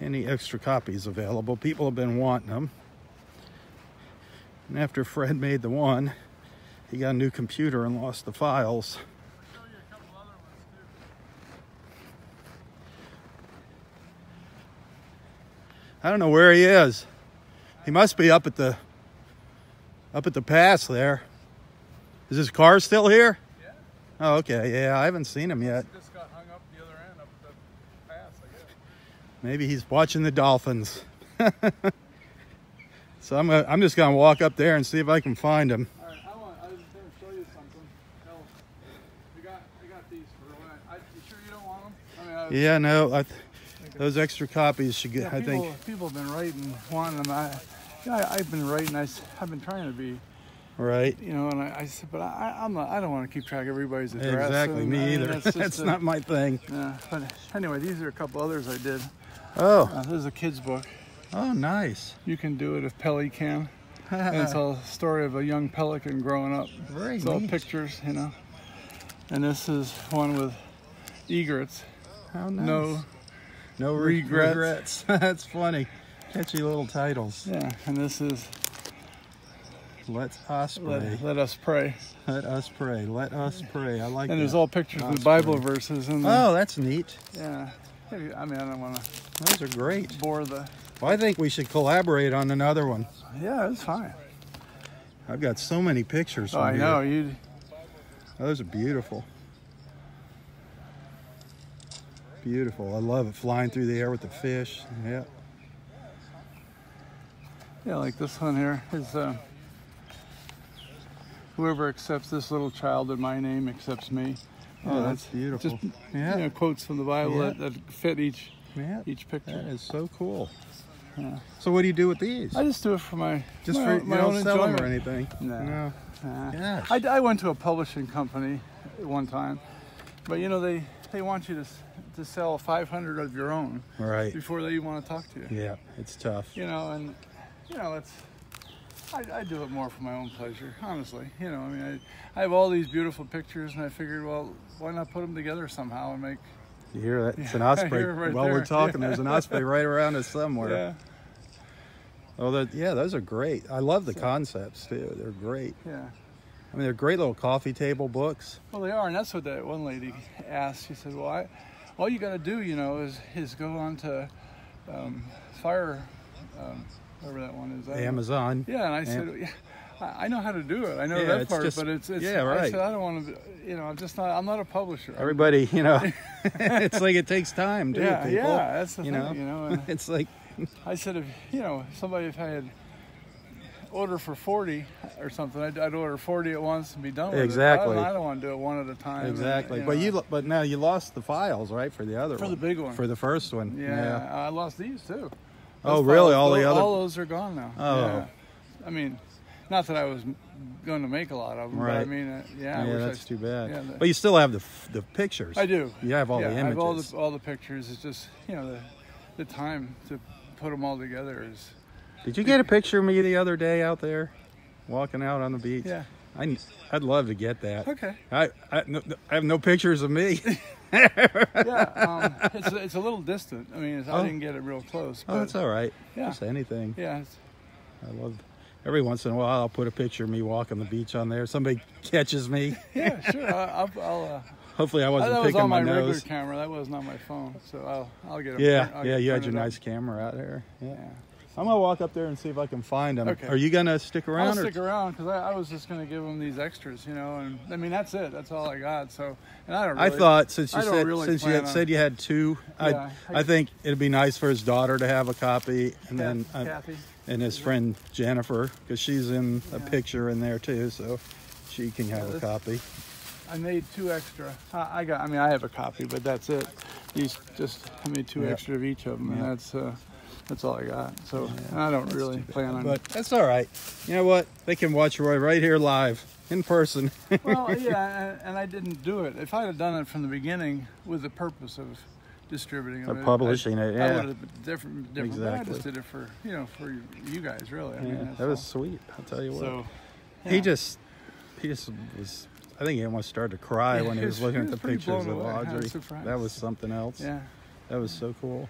any extra copies available. People have been wanting them. And after Fred made the one, he got a new computer and lost the files. I'll show you a couple other ones too. I don't know where he is. He must be up at the pass there. Is his car still here? Yeah. Oh, okay. Yeah, I haven't seen him yet. Just got hung up the other end up the pass, I guess. Maybe he's watching the dolphins. So I'm just gonna walk up there and see if I can find him. All right, I was going to show you something. Else. I got these for when you sure you don't want them? I mean, Yeah, no, those extra copies should get. yeah, I think. people have been writing, wanting them. I've been writing. I've been trying to be, Right. you know, and I said, but I'm not. I don't want to keep track of everybody's address. Exactly. And, Me I mean, either. That's, That's not my thing. Yeah. But anyway, these are a couple others I did. Oh. This is a kid's book. Oh, nice. You can do it if Pelly can. And it's a story of a young pelican growing up. Very It's all neat. pictures, you know. And this is one with egrets. How nice. No regrets. That's funny. Catchy little titles. Yeah, and this is Let us pray. Let Us Pray. Let us pray. Let us pray. I like that. And there's all pictures Us with Bible pray. verses in Oh, that's neat. Yeah. Maybe, I mean, I don't want to Those are great. bore the... Well, I think we should collaborate on another one. Yeah, it's fine. I've got so many pictures from Oh, I here. know. Those are beautiful. Beautiful. I love it flying through the air with the fish. Yeah. Yeah, like this one here is... whoever accepts this little child in my name accepts me. Oh, Yeah, that's beautiful. Just Yeah. you know, quotes from the Bible Yeah. that fit each Yeah. picture. That is so cool. Yeah. So what do you do with these? I just do it for Just my, for my you own don't sell them enjoyment. or anything? No. No. Gosh. I went to a publishing company at one time, but you know they want you to sell 500 of your own Right. before they even want to talk to you. Yeah, it's tough. You know, and you know it's. I do it more for my own pleasure, honestly. You know, I mean, I have all these beautiful pictures, and I figured, well, why not put them together somehow and make. You hear that? It's an Yeah, I osprey. hear it right While there. we're talking, Yeah. there's an osprey right around us somewhere. Yeah, Oh, yeah, those are great. I love the concepts too. They're great. yeah. I mean, they're great little coffee table books. Well, they are, and that's what that one lady asked. She said, "Well, all you got to do, you know, is go on to Fire, whatever that one is." Amazon. Yeah, and I said, "Yeah, I know how to do it. I know Yeah, that it's part, just- but it's." yeah, I right. said, "I don't want to. You know, I'm not a publisher." Everybody, you know, it's like it takes time too. Yeah, people. yeah, that's the you thing. know, You know, and it's like I said, if I had order for 40 or something, I'd order 40 at once and be done with Exactly. it. I don't want to do it one at a time. exactly. And, But now you lost the files, right, for the other For one. the big one. For the first one. Yeah, I lost these too. Oh, Those really? files, All all those are gone now. Oh. Yeah. I mean, not that I was going to make a lot of them, but I Right. mean, I Yeah, wish that's too bad. yeah, but you still have the pictures. I do. You have all Yeah, the I images. have all the pictures. It's just the time to put them all together is. Did you get a picture of me the other day out there, walking out on the beach? Yeah. I'd love to get that. Okay. I have no pictures of me. Yeah, it's a little distant. I mean, I Oh. didn't get it real close. Oh, But that's all right. Yeah. Just anything. yeah, I love. Every once in a while, I'll put a picture of me walking the beach on there. Somebody catches me. yeah, sure. I'll Hopefully, I wasn't that was picking on my my regular nose. camera. That wasn't on my phone. So I'll get it. Yeah, you had your nice camera out there. Yeah. Yeah. I'm gonna walk up there and see if I can find them. Okay. Are you gonna stick I'll around? stick around because I was just going to give them these extras, and I mean that's it. That's all I got. So, and I don't. Really, I thought since you I don't said really since you plan had on- said you had two, Yeah, I think it'd be nice for his daughter to have a copy, and then Kathy. and his friend Jennifer, because she's in a picture in there too, so she can have a this- city. I made 2 extra. I have a copy, but that's it. These I made 2 Yeah. extra of each of them, Yeah. and that's all I got. So I don't really plan on. But that's all right. You know what? They can watch Roy right here live in person. Well, yeah, and I didn't do it. If I had done it from the beginning with the purpose of distributing Or them. publishing it, yeah. I would have been different. But I Exactly. just did it for, you know, for you guys, really. I Yeah, mean, that's that was all. sweet. I'll tell you what. So, He yeah. just was. I think he almost started to cry Yeah, when he was looking at the pretty pictures blown of away. I was Audrey. surprised. That was something else. Yeah. That was so cool.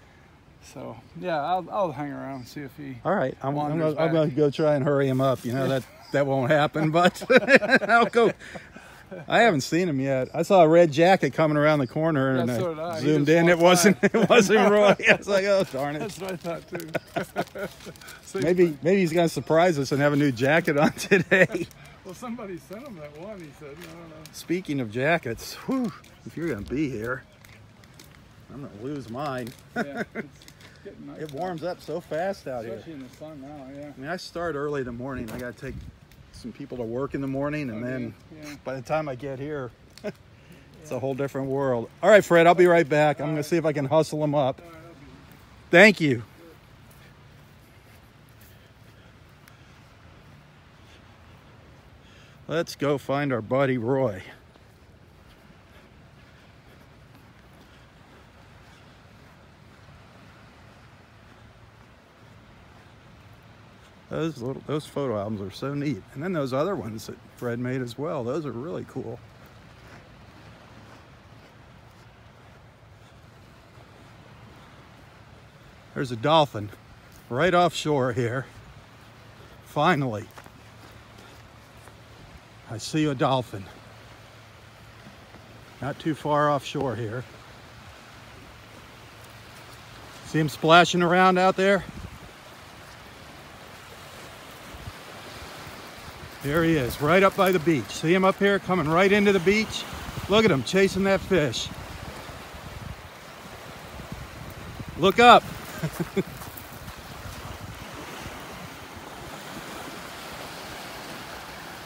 So yeah, I'll hang around and see if he. All right, I'm wanders gonna back. go try and hurry him up. You know that won't happen, but I'll go. I haven't seen him yet. I saw a red jacket coming around the corner, and Yeah, so did I I. He zoomed just in. It walked wasn't. by. It wasn't Roy. I was like, oh darn it. That's what I thought too. So Maybe he's gonna surprise us and have a new jacket on today. Well, somebody sent him that one. He said, I don't know. Speaking of jackets, whew, if you're gonna be here, I'm gonna lose mine. Yeah, it's getting nice. It warms up so fast out here. Especially in the sun now. Yeah. I mean, I start early in the morning. I gotta take some people to work in the morning, and then Yeah. by the time I get here, it's a whole different world. All right, Fred, I'll be right back. I'm gonna see if I can hustle them up. Thank you. Let's go find our buddy Roy. Those photo albums are so neat. And then those other ones that Fred made as well. Those are really cool. There's a dolphin right offshore here. Finally. I see a dolphin. Not too far offshore here. See him splashing around out there? There he is, right up by the beach. See him up here coming right into the beach? Look at him chasing that fish. Look up.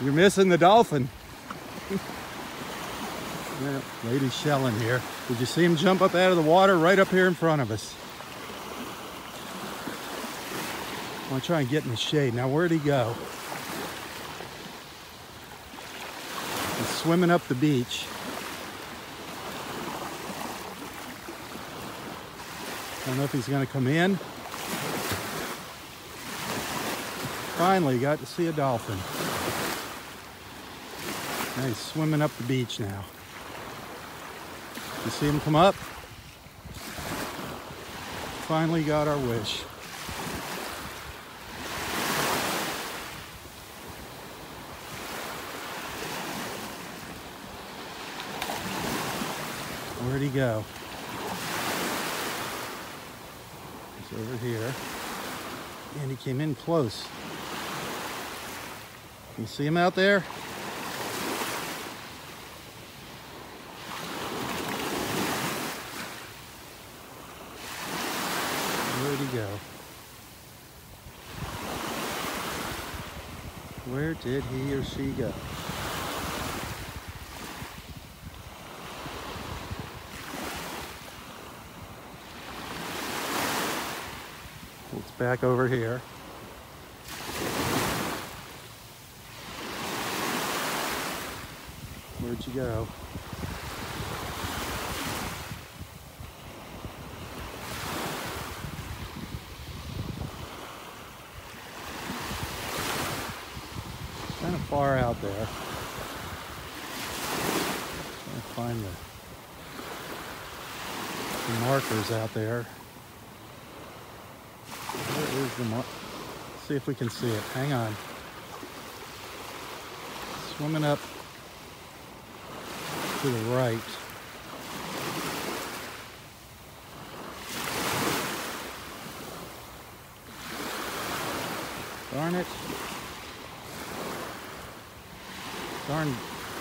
You're missing the dolphin. Yeah, lady's shelling here. Did you see him jump up out of the water right up here in front of us? I'm gonna try and get in the shade. Now, where'd he go? He's swimming up the beach. I don't know if he's gonna come in. Finally got to see a dolphin. Now he's swimming up the beach now. You see him come up? Finally got our wish. Where'd he go? He's over here. And he came in close. You see him out there? Where'd he go? Where did he or she go? It's back over here. Where'd you go? Kind of far out there. Trying to find the markers out there. Where is the mark? See if we can see it. Hang on. Swimming up to the right. Darn it. Darn,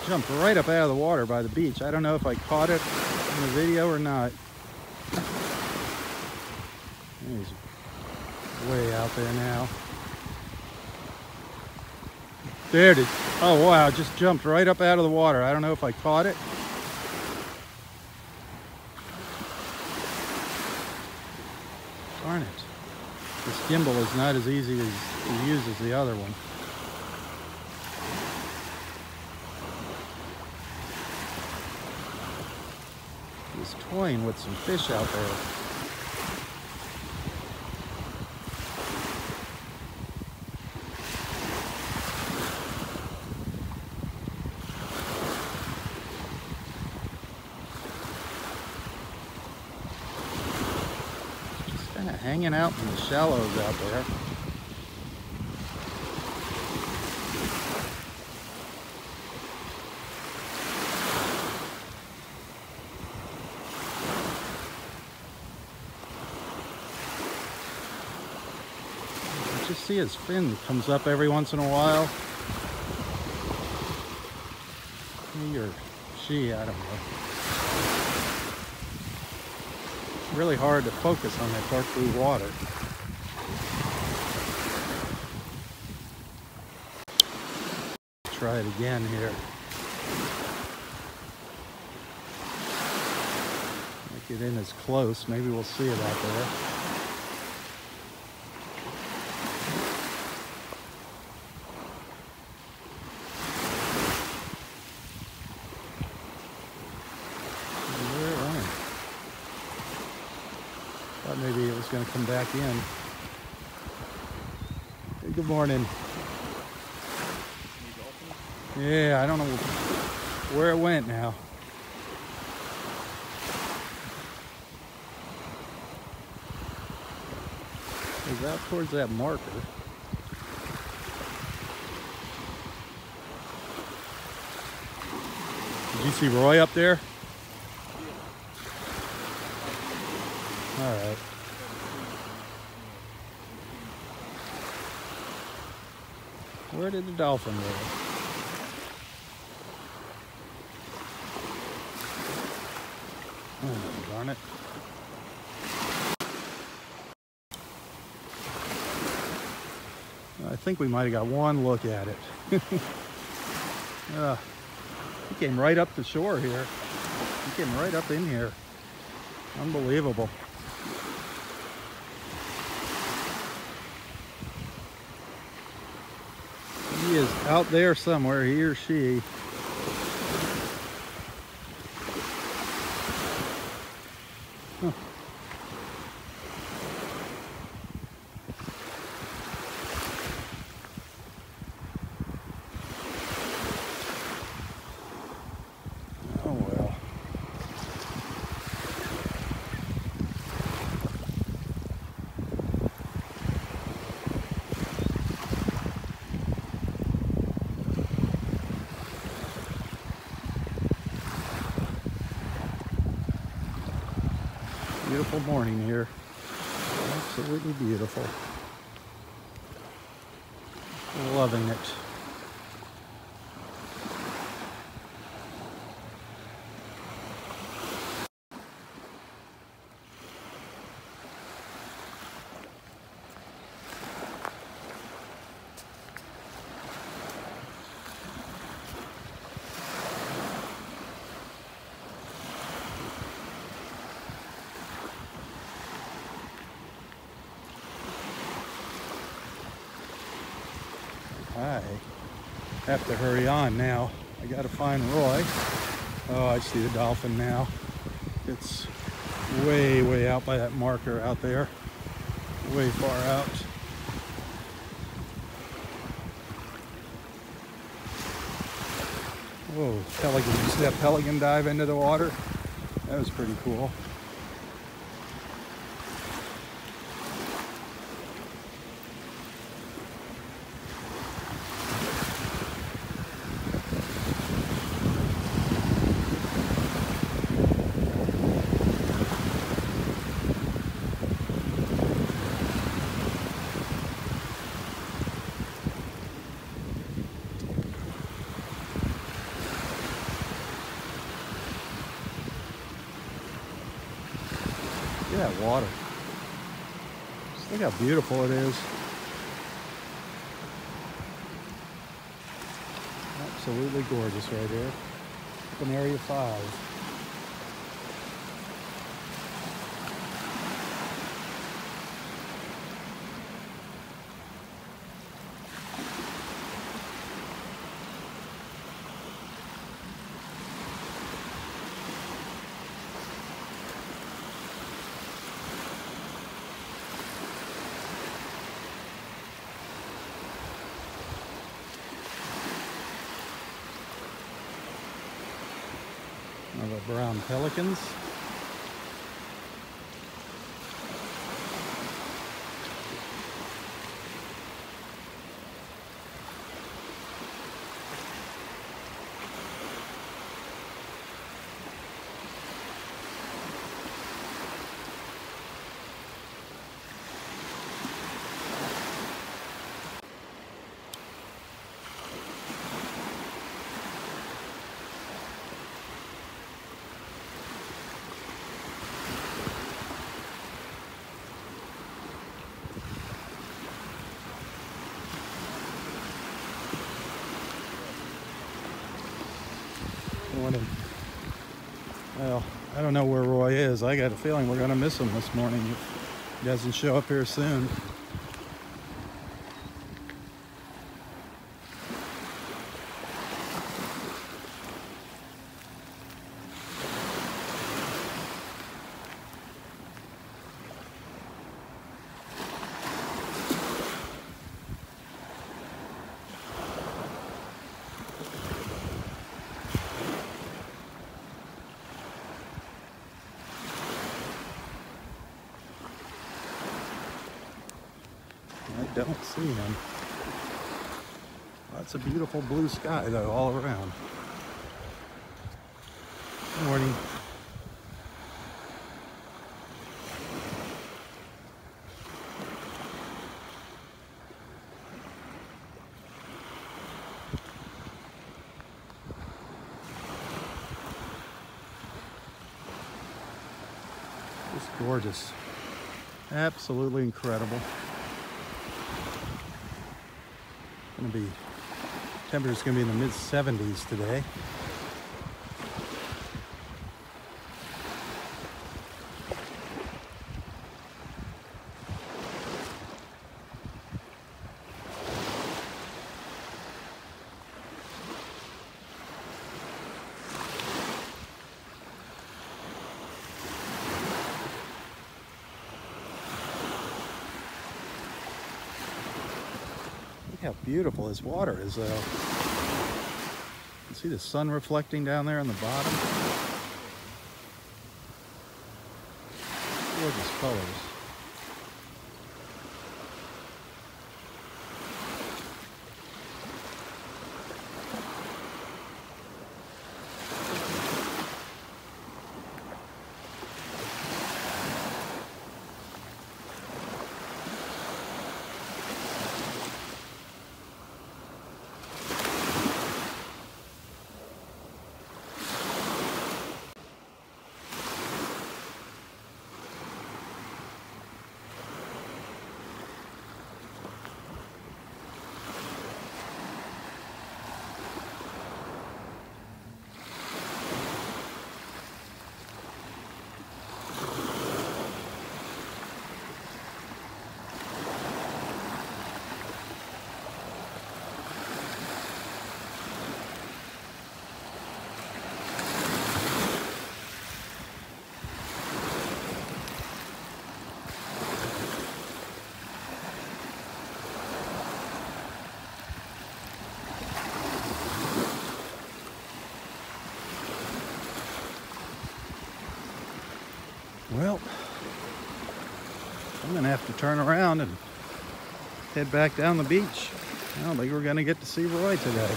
jumped right up out of the water by the beach. I don't know if I caught it in the video or not. He's way out there now. There it is. Oh wow, just jumped right up out of the water. I don't know if I caught it. Darn it. This gimbal is not as easy to use as the other one. is toying with some fish out there. Just kind of hanging out in the shallows out there. Just see his fin comes up every once in a while. He or she, I don't know. Really hard to focus on that dark blue water. Try it again here. Get in as close. Maybe we'll see it out there. Thought maybe it was going to come back in. Hey, good morning. Yeah, I don't know where it went now. It's out towards that marker. Did you see Roy up there? All right. Where did the dolphin go? Oh, darn it. I think we might have got one look at it. He came right up the shore here. He came right up in here. Unbelievable. He is out there somewhere, he or she. Huh. Oh well. Beautiful morning here. Absolutely beautiful. Loving it. I have to hurry on now. I gotta find Roy. Oh, I see the dolphin now. It's way, way out by that marker out there. Way far out. Whoa, pelican. You see that pelican dive into the water? That was pretty cool. Look at that water. Just look how beautiful it is. Absolutely gorgeous right here. Up in Area 5. of our brown pelicans. Well, I don't know where Roy is. I got a feeling we're going to miss him this morning if he doesn't show up here soon. I don't see him. Lots of beautiful blue sky though all around. Good morning. It's gorgeous. Absolutely incredible. Temperature's gonna be in the mid-70s today. Look how beautiful this water is, though. You can see the sun reflecting down there on the bottom. Gorgeous colors. Well, I'm gonna have to turn around and head back down the beach. I don't think we're gonna get to see Roy today.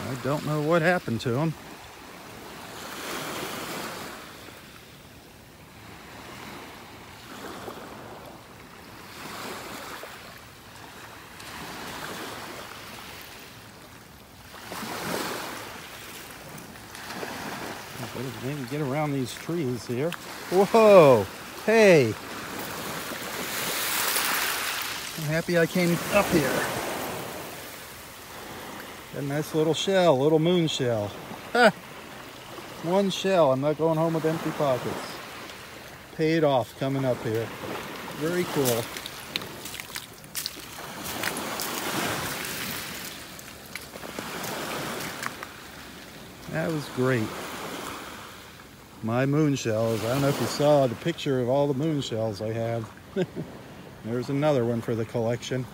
I don't know what happened to him. Maybe get around these trees here. Whoa! Hey! I'm happy I came up here. Got a nice little shell, little moon shell. Ha! One shell. I'm not going home with empty pockets. Paid off coming up here. Very cool. That was great. My moon shells. I don't know if you saw the picture of all the moon shells I have. There's another one for the collection.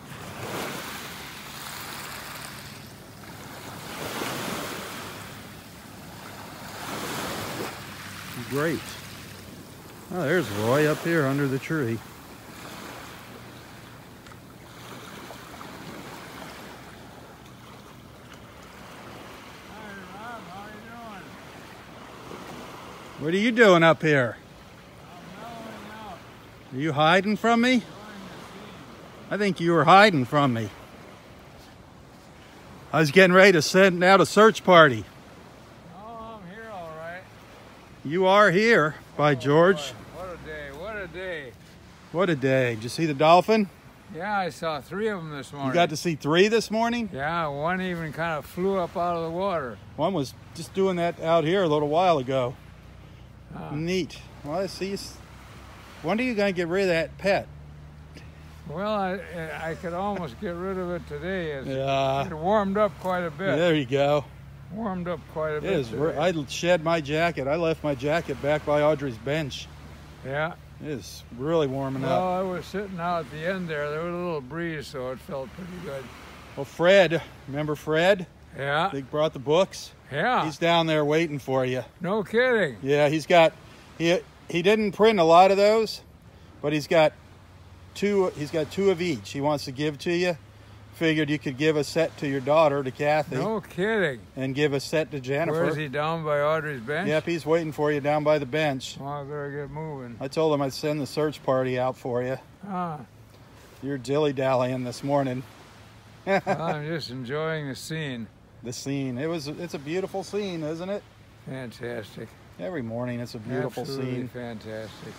great. Oh, there's Roy up here under the tree. Hi, Rob. How are you doing? What are you doing up here? I'm mellowing out. Are you hiding from me? Enjoying the scene. I think you were hiding from me. I was getting ready to send out a search party. Oh, I'm here all right. You are here, by George. Boy, what a day. What a day. What a day. Did you see the dolphin? Yeah, I saw 3 of them this morning. You got to see 3 this morning? Yeah, one even kind of flew up out of the water. One was just doing that out here a little while ago. Ah. Neat. Well, I see. When are you going to get rid of that pet? Well, I could almost get rid of it today. Yeah. It warmed up quite a bit. There you go. Warmed up quite a It bit is. today. I shed my jacket. I left my jacket back by Audrey's bench. Yeah. It is really warming Well, up. I was sitting out at the end there. There was a little breeze, so it felt pretty good. Well, Fred, remember Fred? Yeah. They brought the books. Yeah. He's down there waiting for you. No kidding. Yeah, he didn't print a lot of those, but he's got 2 of each he wants to give to you. Figured you could give a set to your daughter, to Kathy, No kidding. and give a set to Jennifer. Where is he, down by Audrey's bench? Yep, he's waiting for you down by the bench. Well, I better get moving. I told him I'd send the search party out for you. Ah, You're dilly-dallying this morning. well, I'm just enjoying the scene. The scene. It's a beautiful scene, isn't it? Fantastic. Every morning it's a beautiful Absolutely scene. fantastic.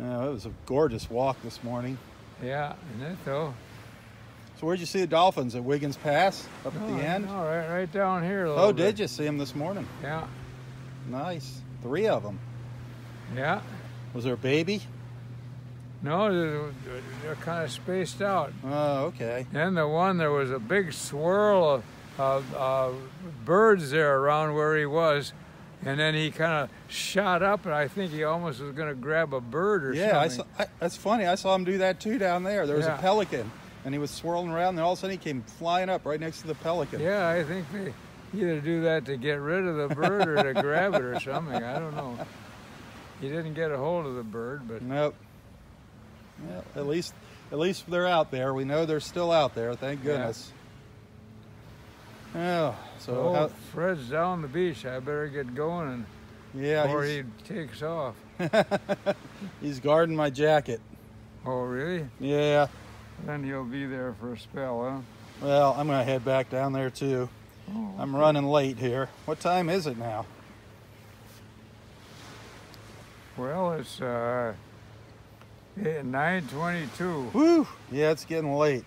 Oh, it was a gorgeous walk this morning. Yeah, isn't it though? So where'd you see the dolphins? At Wiggins Pass? Up at the end? No, right down here a little Oh, bit. did you see them this morning? Yeah, Nice. 3 of them. yeah. Was there a baby? No, they're kind of spaced out. Oh, okay. And the one, there was a big swirl of birds there around where he was. And then he kind of shot up, and I think he almost was going to grab a bird or Yeah, something. that's funny. I saw him do that too down there. There was Yeah. a pelican, and he was swirling around, and all of a sudden he came flying up right next to the pelican. Yeah, I think they either do that to get rid of the bird or to grab it or something. I don't know. He didn't get a hold of the bird, but Nope. Well, at least they're out there. We know they're still out there. Thank goodness. Oh, so Fred's down the beach. I better get going before he takes off. he's guarding my jacket. Oh, really? Yeah. Then he'll be there for a spell, huh? Well, I'm gonna head back down there too. Oh, I'm running late here. What time is it now? well, it's 9:22. Whew. Yeah, it's getting late.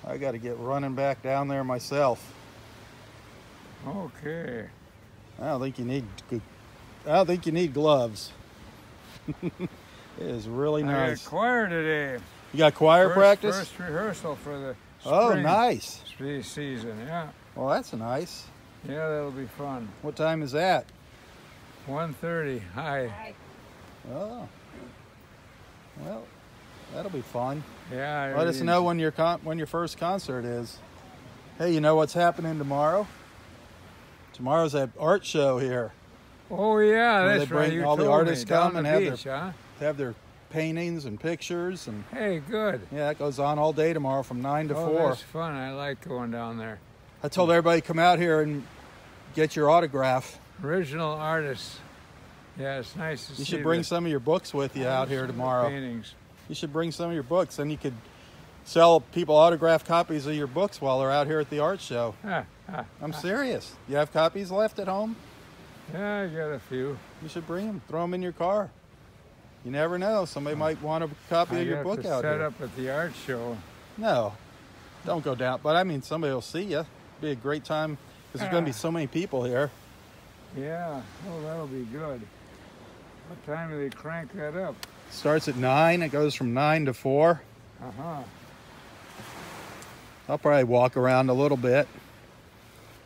I got to get running back down there myself. Okay. I don't think you need gloves. It is really I nice. got choir today. You got choir practice? First rehearsal for the Oh, spring nice. season. Yeah. Well, that's nice. Yeah, that'll be fun. What time is that? 1:30. Hi. Oh. Well, that'll be fun. Yeah. Let us know when your first concert is. Hey, you know what's happening tomorrow? Tomorrow's that art show here. Oh yeah, Where that's they right. bring You all the told artists me. Down come the and have beach, huh? Have their paintings and pictures, and Hey, good. yeah, it goes on all day tomorrow from 9 to Oh, 4. that's fun. I like going down there. I told everybody come out here and get your autograph. Original artists. Yeah, it's nice to see. You should bring the some of your books with you out here tomorrow. paintings. You should bring some of your books, and you could sell people autographed copies of your books while they're out here at the art show. I'm serious. You have copies left at home? Yeah, I got a few. You should bring them. Throw them in your car. You never know. Somebody might want a copy of your book out set here. up at the art show. No, don't go down. But I mean, somebody will see you. Be a great time because there's going to be so many people here. Yeah. Oh, that'll be good. What time do they crank that up? Starts at 9. It goes from 9 to 4. Uh-huh. I'll probably walk around a little bit.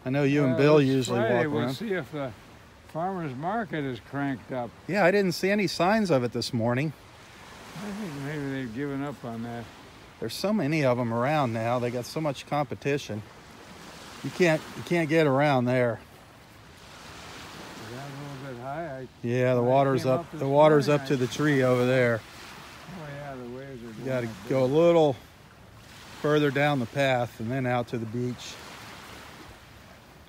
I know you and Bill This usually Friday, walk we'll around. see if the farmer's market is cranked up. Yeah, I didn't see any signs of it this morning. I think maybe they've given up on that. There's so many of them around now. They got so much competition. You can't get around there. Is that a little Yeah, the When I water's came up. this The water's morning, up to the tree over there. Oh yeah, the waves are You got to going up go a big. little further down the path and then out to the beach.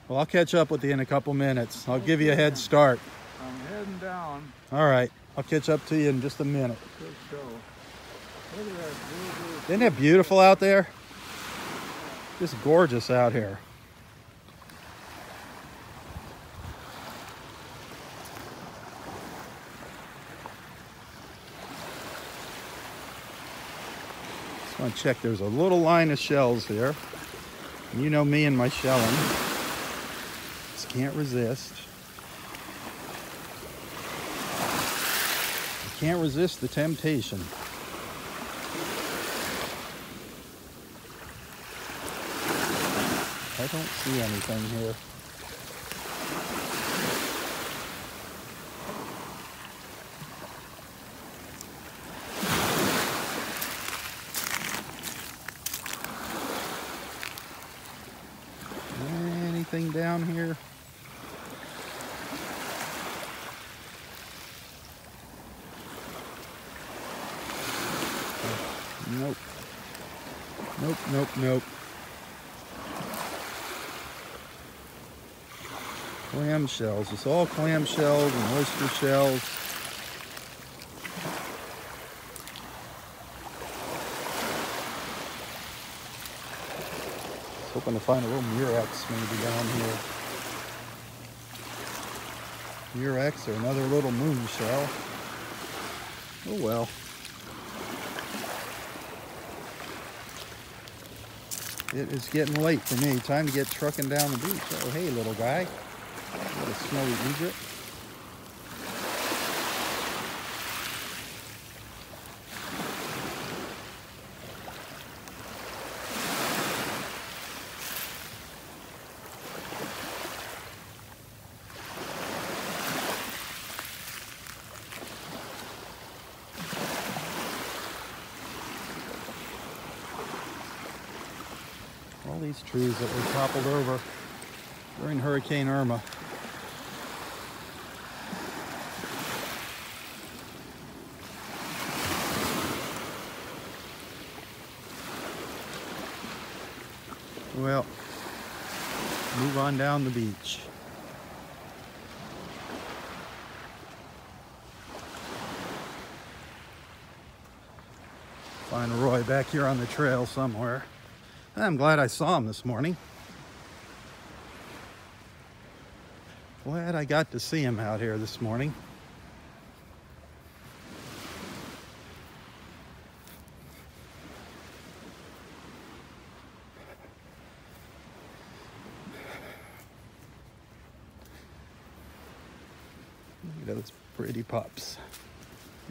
Well, I'll catch up with you in a couple minutes. I'll give you a head start. I'm heading down. All right, I'll catch up to you in just a minute. Good show. Look at that blue. Isn't it beautiful out there? Just gorgeous out here. Just want to check. There's a little line of shells here. You know me and my shelling. Just can't resist. Can't resist the temptation. I don't see anything here. Anything down here? Nope. Nope, nope, nope. Clam shells. It's all clam shells and oyster shells. Hoping to find a little murex maybe down here. Murex or another little moon shell. Oh well. It is getting late for me. Time to get trucking down the beach. Oh, hey, little guy. What a snowy egret. All these trees that were toppled over during Hurricane Irma. Well, move on down the beach. Find Roy back here on the trail somewhere. I'm glad I saw him this morning. Glad I got to see him out here this morning. Look at those pretty pups.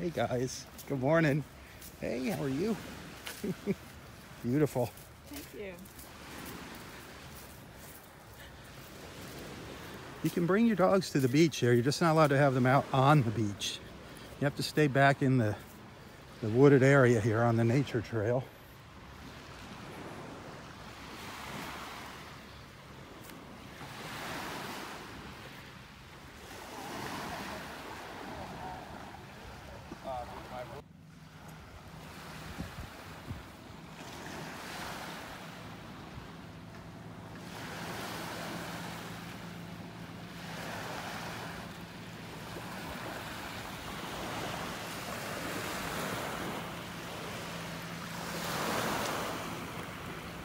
Hey guys, good morning. Hey, how are you? Beautiful. Thank you. You can bring your dogs to the beach here. You're just not allowed to have them out on the beach. You have to stay back in the wooded area here on the nature trail.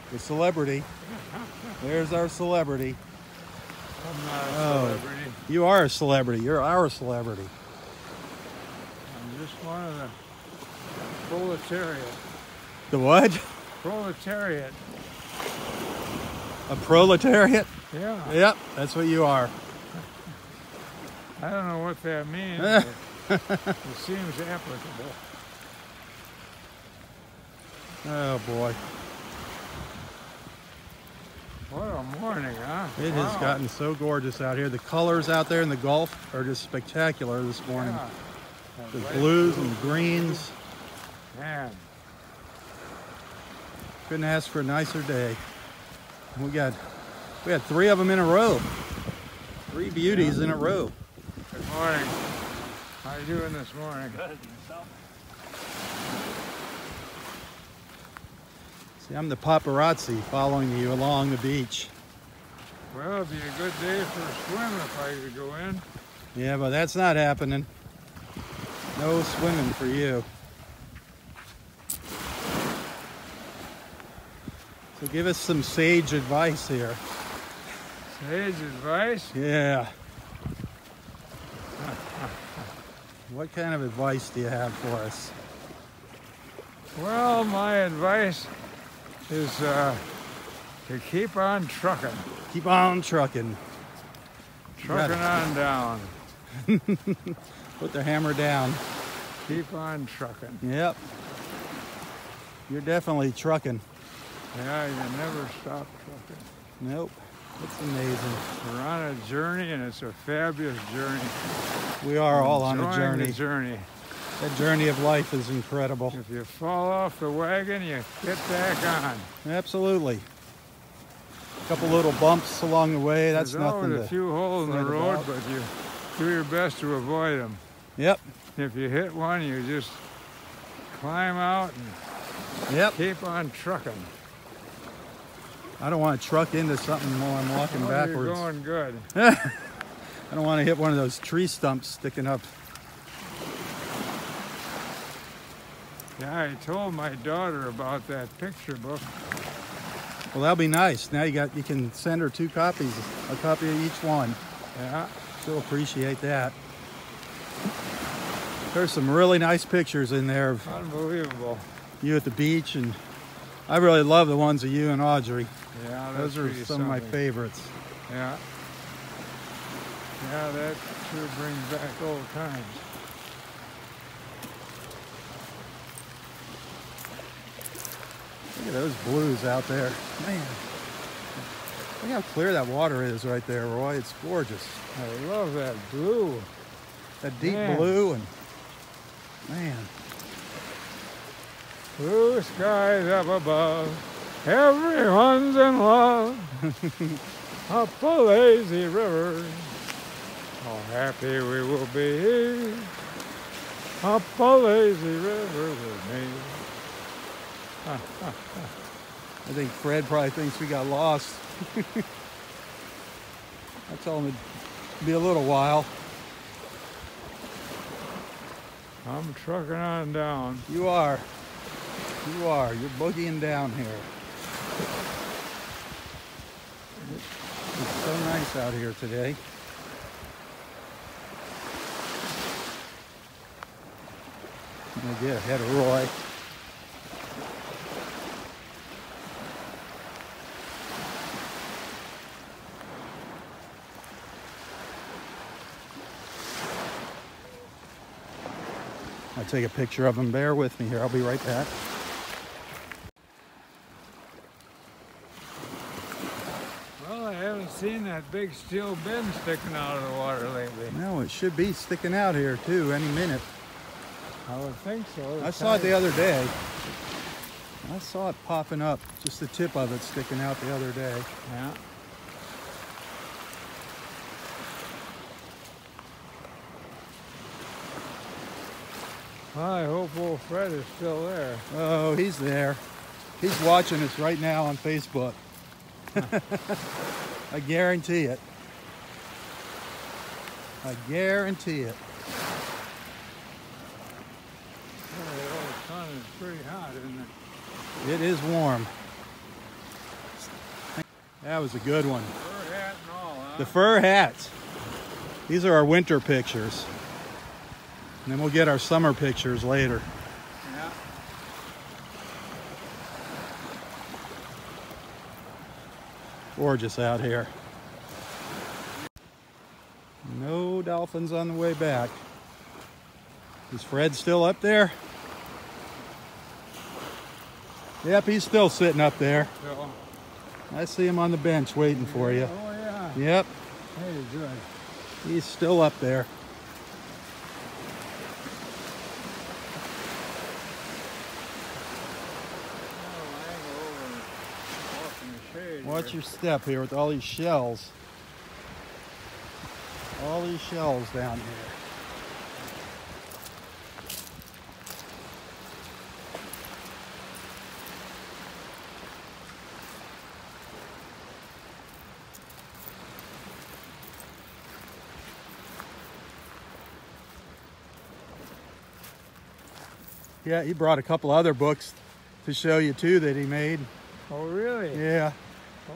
The celebrity. There's our celebrity. I'm not a celebrity. You are a celebrity. You're our celebrity. I'm just one of the proletariat. The what? Proletariat. A proletariat? Yeah. Yep, that's what you are. I don't know what that means, but it seems applicable. Oh boy. What a morning, huh? It has gotten so gorgeous out here. The colors out there in the Gulf are just spectacular this morning. Yeah. The blues and the greens. Man, Couldn't ask for a nicer day. We had 3 of them in a row. 3 beauties in a row. good morning. How you doing this morning? Good. Yourself? See, I'm the paparazzi following you along the beach. Well, it'd be a good day for a swim if I could go in. Yeah, but that's not happening. No swimming for you. So give us some sage advice here. Sage advice? Yeah. What kind of advice do you have for us? Well, my advice is to keep on trucking. Keep on trucking. Trucking on down. Put the hammer down. Keep on trucking. Yep. You're definitely trucking. Yeah, you never stop trucking. Nope. It's amazing. We're on a journey, and it's a fabulous journey. We are all on a Enjoying journey. the journey. That journey of life is incredible. If you fall off the wagon, you get back on. Absolutely. A couple little bumps along the way. That's There's nothing always to a few holes in the fret road, about. but you do your best to avoid them. Yep. If you hit one, you just climb out and Yep. keep on trucking. I don't want to truck into something while I'm walking Oh, backwards. you're going good. I don't want to hit one of those tree stumps sticking up. Yeah, I told my daughter about that picture book. Well, that'll be nice. Now you can send her 2 copies, a copy of each one. Yeah, She'll appreciate that. There's some really nice pictures in there of unbelievable. you at the beach, and I really love the ones of you and Audrey. Yeah, that's Those are pretty some of my something. favorites. Yeah. Yeah, that sure brings back old times. Look at those blues out there. Man, look how clear that water is right there, Roy. It's gorgeous. I love that blue. That deep Man. blue, and man, Blue skies up above. Everyone's in love. Up a lazy river. How happy we will be. Up a lazy river with me. I think Fred probably thinks we got lost. I told him it'd be a little while. I'm trucking on down. You are. You are. You're boogieing down here. It's so nice out here today. I'm gonna get ahead of Roy. I'll take a picture of him. Bear with me here. I'll be right back. Well, I haven't seen that big steel bin sticking out of the water lately. No, it should be sticking out here too any minute. I would think so. I saw it the other day. I saw it popping up, just the tip of it sticking out the other day. Yeah. Well, I hope old Fred is still there. Oh, he's there. He's watching us right now on Facebook. I guarantee it. I guarantee it. Oh, the old sun is pretty hot, isn't it? It is warm. That was a good one. Fur hat and all, huh? The fur hats. These are our winter pictures. And then we'll get our summer pictures later. Yeah. Gorgeous out here. No dolphins on the way back. Is Fred still up there? Yep, he's still sitting up there. So, I see him on the bench waiting for you. oh, yeah. Yep, Hey, good. he's still up there. Oh, I go over and walk in the shade Watch here. your step here with all these shells. All these shells down here. Yeah, he brought a couple other books to show you too that he made. Oh, really? Yeah.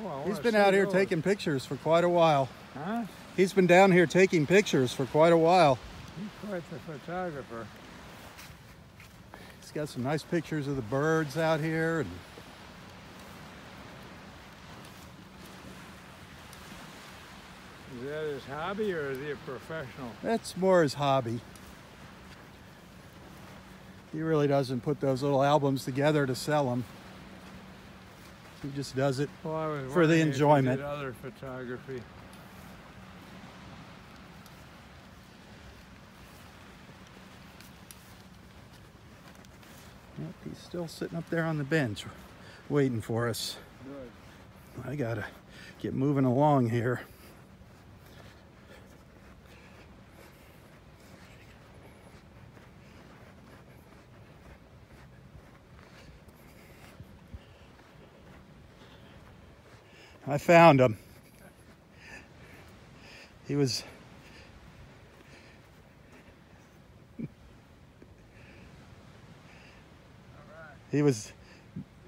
Oh, He's been out here taking pictures for quite a while. Huh? He's been down here taking pictures for quite a while. He's quite the photographer. He's got some nice pictures of the birds out here. And Is that his hobby or is he a professional? that's more his hobby. He really doesn't put those little albums together to sell them. He just does it Well, I was for the wondering if he enjoyment. did other photography. Yep, he's still sitting up there on the bench waiting for us. Good. I gotta get moving along here. I found him. He was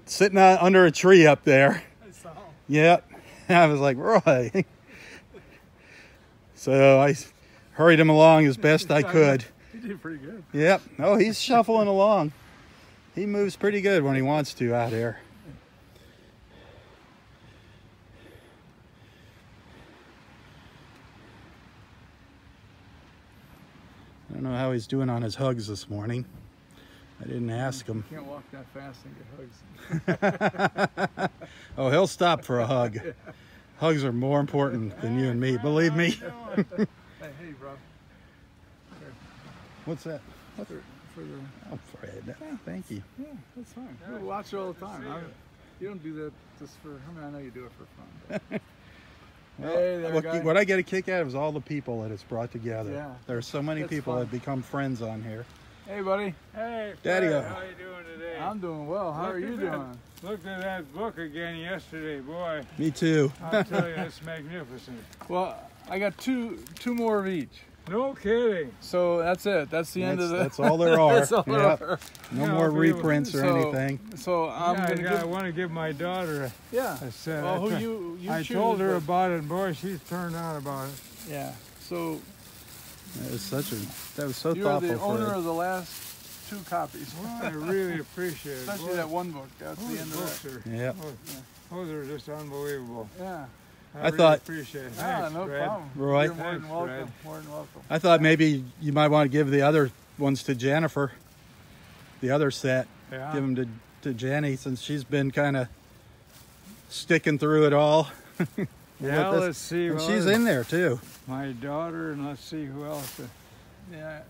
sitting under a tree up there. I saw him. Yep. I was like, Roy. So I hurried him along as best I could. He did pretty good. Yep. Oh, he's shuffling along. He moves pretty good when he wants to out here. I don't know how he's doing on his hugs this morning. I didn't ask him. You can't walk that fast and get hugs. Oh, he'll stop for a hug. Hugs are more important than you and me, believe me. Hey, bro. What's that? For the... Oh, Fred. Thank you. Yeah, that's fine. We watch it all the time. You don't do that just for... I mean, I know you do it for fun. But... Well, Hey there, guy. what I get a kick out of is all the people that it's brought together. Yeah. There are so many That's people fun. that become friends on here. Hey, buddy. Hey, Daddy-o. How are you doing today? I'm doing well. How are you doing? Looked at that book again yesterday, boy. Me too. I'll tell you, it's magnificent. Well, I got two more of each. No kidding. So that's it. That's the end of the. That's all there are. That's all there Yep. are. No Yeah, more if we- reprints or so- anything. So I'm Yeah, gonna give. I want to give my daughter Yeah. a set. Well, I who t- you I choose, told her but- about it, and boy, she's turned out about it. Yeah. So That was so you're thoughtful, the owner Fred. of the last 2 copies. Well, I really appreciate it. Especially Boy, that one book. That's those the end of books that. are, Yep. oh, they're just unbelievable. Yeah. I really thought- appreciate it. Ah, Thanks, no Fred. problem. Roy. You're more than Thanks, welcome. Fred. More than welcome. I thought maybe you might want to give the other ones to Jennifer. The other set. Yeah. Give them to Jenny since she's been kind of sticking through it all. Yeah, With us. let's see. And well, she's in there too. My daughter, and let's see who else. Yeah.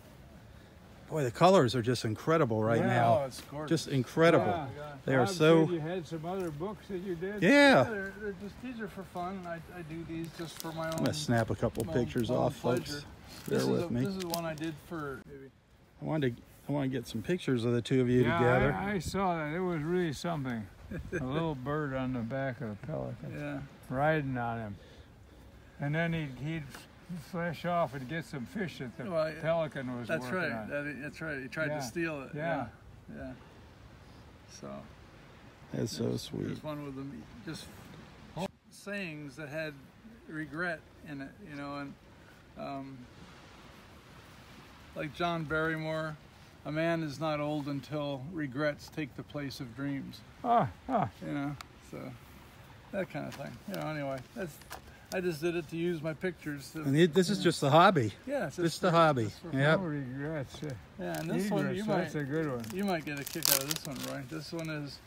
Boy, the colors are just incredible right Yeah. now. Oh, it's gorgeous. Just incredible. Yeah. They are Bob so. said you had some other books that you did. Yeah. They're just, these are for fun. I do these just for my own. I'm gonna snap a couple my pictures own off, pleasure. folks. This Bear is with me. This is one I did for maybe. I want to get some pictures of the two of you Yeah, together. I saw that. It was really something. A little bird on the back of the pelican, Yeah. riding on him. And then he'd flesh off and get some fish that the Well, pelican was That's working right. on. That's right. He tried Yeah. to steal it. Yeah. Yeah. So That's so there's sweet. one with them just sayings that had regret in it, you know, and like John Barrymore, a man is not old until regrets take the place of dreams. Ah, You know, so that kind of thing. You know, anyway, I just did it to use my pictures. And this is just the hobby. Yeah, it's Just the hobby. just for Yep. no regrets. Yeah, and this one Egrets, that's a good one. you might get a kick out of this one, Roy. This one is,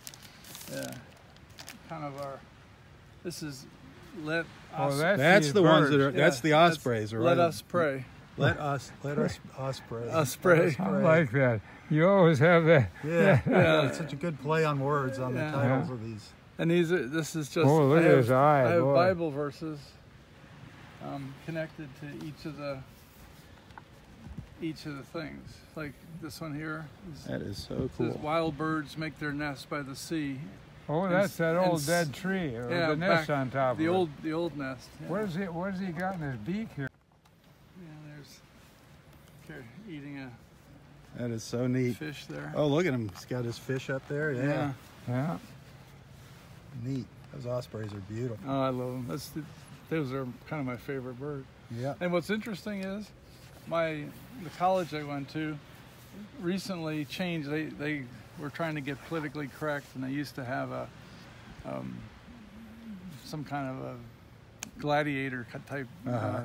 kind of our. This is let Oh, us. That's the ones that are. Yeah, That's the ospreys, right? Let us pray. Let us osprey. Us pray. I like that. You always have that. Yeah, Yeah. It's such a good play on words on the Yeah. titles of these. And this is just. Oh, look I at have, his eye, I have boy. Bible verses, connected to each of the things. Like this one here. That is so Says, cool. wild birds make their nests by the sea. Oh, that's that and old s- dead tree, or Yeah, the nest back- on top of The it. old nest. Yeah. What has he got in his beak here? Yeah, there's eating a. That is so neat. fish there. Oh, look at him. He's got his fish up there. Yeah. Yeah. Neat. Those ospreys are beautiful. Oh, I love them. Those are kind of my favorite bird. Yeah. And what's interesting is the college I went to recently changed. They were trying to get politically correct, and they used to have some kind of a gladiator type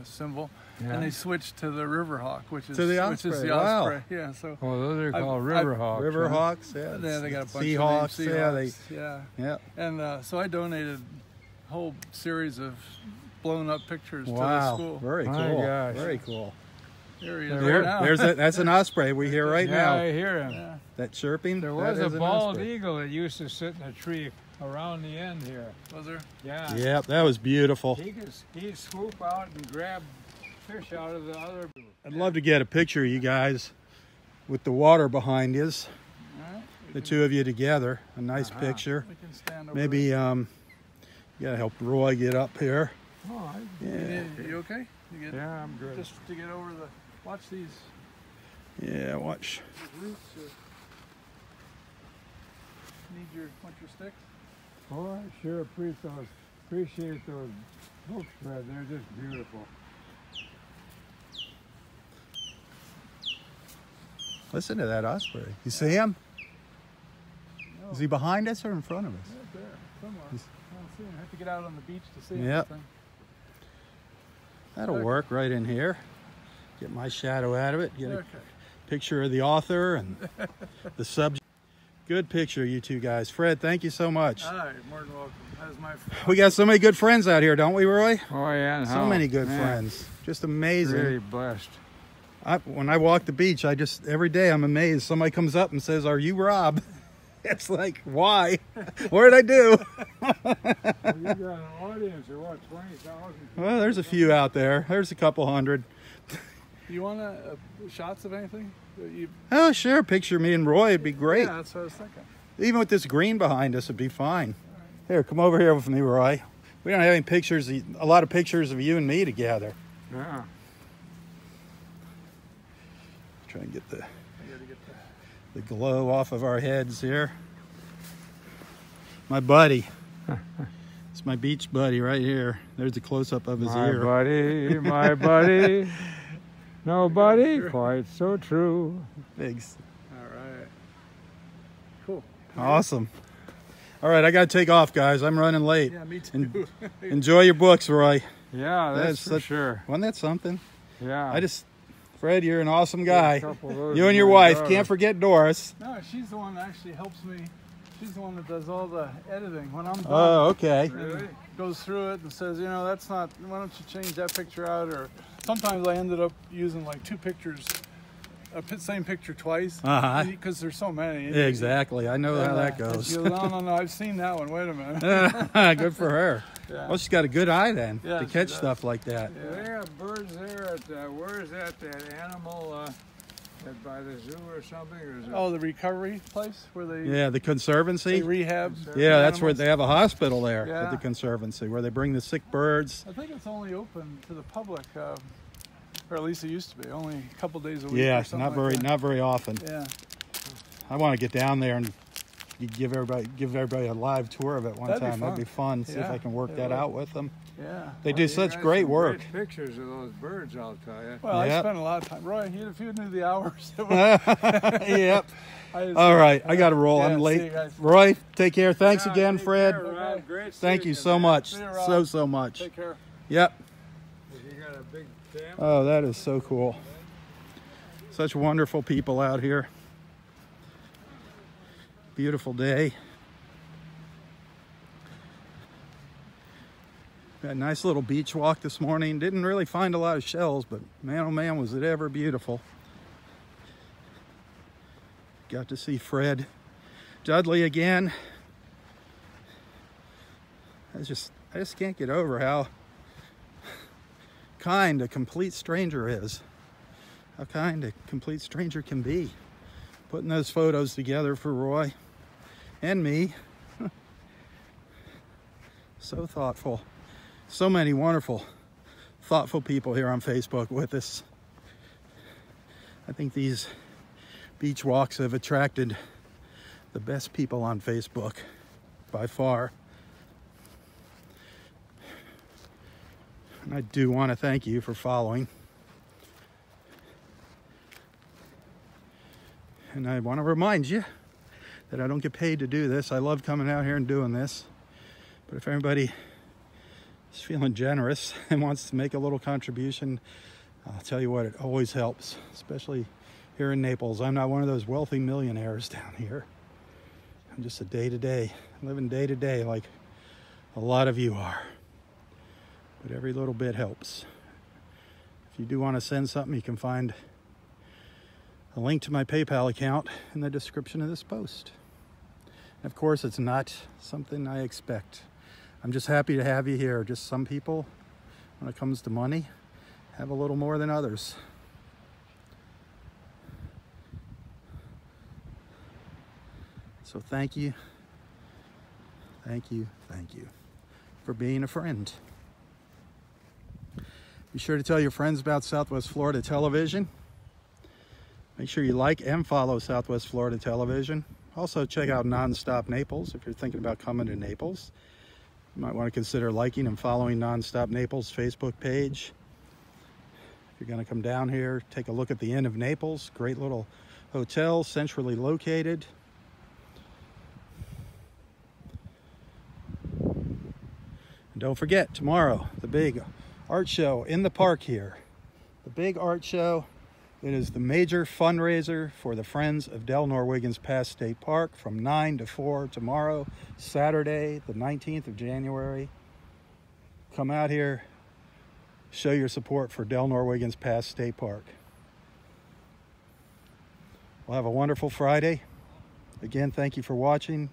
symbol, Yeah. and they switched to the riverhawk, which is To the which is osprey, the wow. osprey. Yeah, so Oh, those are called I've- river hawks. River huh? hawks, yeah. yeah, they got a bunch Seahawks, of names. yeah, Seahawks, yeah. yeah. And so I donated a whole series of blown up pictures to the Wow, school. very My cool. gosh. Very cool. There he is There- right now. That's an osprey we hear right Yeah, I now. hear him. Yeah. That chirping. There that was a is an bald osprey. eagle that used to sit in a tree around the end here. Was there? Yeah. Yeah, that was beautiful. He'd swoop out and grab fish out of the other. I'd love to get a picture of you guys with the water behind you, All right. the two of you together. A nice picture. We can stand over Maybe there. you gotta help Roy get up here. Oh, Yeah, You okay? You get, yeah, I'm good. Just to get over the. Watch these yeah. Watch. roots. Want your stick? Oh, I sure appreciate those books, Fred. They're just beautiful. Listen to that osprey. You see him? No. Is he behind us or in front of us? Right there, somewhere. I don't see him. I have to get out on the beach to see him. Yep. I think. That'll Okay. work right in here. Get my shadow out of it. Get a Okay. picture of the author and the subject. Good picture, you two guys. Fred, thank you so much. All right, more than welcome. That is my. We got so many good friends out here, don't we, Roy? Oh, yeah. And So how? many good Man, friends. Just amazing. Really blessed. When I walk the beach, every day I'm amazed. Somebody comes up and says, "Are you Rob?" It's like, why? What did I do? Well, you got an audience of what, 20,000? Well, there's a few out there. There's a couple hundred. You want shots of anything? Oh, sure. Picture me and Roy. It'd be great. Yeah, that's what I was thinking. Even with this green behind us, it'd be fine. Here, come over here with me, Roy. We don't have any pictures, a lot of pictures of you and me together. Yeah. Try and get I gotta get the glow off of our heads here. My buddy. It's my beach buddy right here. There's a close-up of his My ear. buddy, my buddy. Nobody quite so true. Thanks. All right. Cool. Awesome. All right, I got to take off, guys. I'm running late. Yeah, me too. Enjoy your books, Roy. Yeah, that's for such- sure. Wasn't that something? Yeah. Fred, you're an awesome guy. A couple of those You and your my wife. daughter. Can't forget Doris. No, she's the one that actually helps me. She's the one that does all the editing. When I'm done, Oh, okay. Really? goes through it and says, you know, that's not, why don't you change that picture out? Or sometimes I ended up using like two pictures, same picture twice. Uh-huh. Because there's so many. Yeah, exactly. I know how that And goes. she goes, no, I've seen that one. Wait a minute. Good for her. Yeah. Well, she's got a good eye then Yeah, to she catch does. stuff like that. Do they have birds there at, where is that animal, by the zoo or something? Or is it? Oh, the recovery place where they, Yeah, the Conservancy. they rehab. Yeah, that's where animals? they have a hospital there Yeah. at the Conservancy where they bring the sick birds. I think it's only open to the public, or at least it used to be, only a couple days a week. Yeah, or something not very often. Yeah. I want to get down there and give everybody a live tour of it one That'd be time. fun. That'd be fun. See if Yeah, I can work it that would. out with them. Yeah. They do You such got great some work. Great pictures of those birds, I'll tell you. Well, Yep. I spent a lot of time. Roy, if you knew the hours. Yep. I just- All right, I got to roll. Yeah, I'm see late. you guys. Roy, take care. Thanks Yeah, again, take Fred. care, Rob. Great Thank seeing you so man. much. See you, Rob. So much. Take care. Yep. You got a big family? Oh, that is so cool. Such wonderful people out here. Beautiful day. Had a nice little beach walk this morning. Didn't really find a lot of shells, but man, oh man, was it ever beautiful. Got to see Fred Dudley again. I just can't get over how kind a complete stranger is. How kind a complete stranger can be. Putting those photos together for Roy and me. So thoughtful. So many wonderful, thoughtful people here on Facebook with us. I think these beach walks have attracted the best people on Facebook by far. And I do want to thank you for following. And I want to remind you that I don't get paid to do this. I love coming out here and doing this. But if anybody is feeling generous and wants to make a little contribution, I'll tell you what, it always helps, especially here in Naples. I'm not one of those wealthy millionaires down here. I'm just a day-to-day, living day-to-day like a lot of you are. But every little bit helps. If you do want to send something, you can find a link to my PayPal account in the description of this post. And of course, it's not something I expect. I'm just happy to have you here. Just some people, when it comes to money, have a little more than others. So thank you for being a friend. Be sure to tell your friends about Southwest Florida Television. Make sure you like and follow Southwest Florida Television. Also check out Nonstop Naples if you're thinking about coming to Naples. You might want to consider liking and following Nonstop Naples Facebook page. If you're going to come down here, take a look at the Inn of Naples. Great little hotel, centrally located. And don't forget, tomorrow, the big art show in the park here. The big art show. It is the major fundraiser for the Friends of Del Norwegans Pass State Park from 9 to 4 tomorrow, Saturday, the 19th of January. Come out here, show your support for Del Norwegans Pass State Park. We'll have a wonderful Friday. Again, thank you for watching.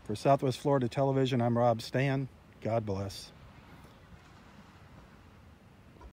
For Southwest Florida Television, I'm Robb Stan. God bless.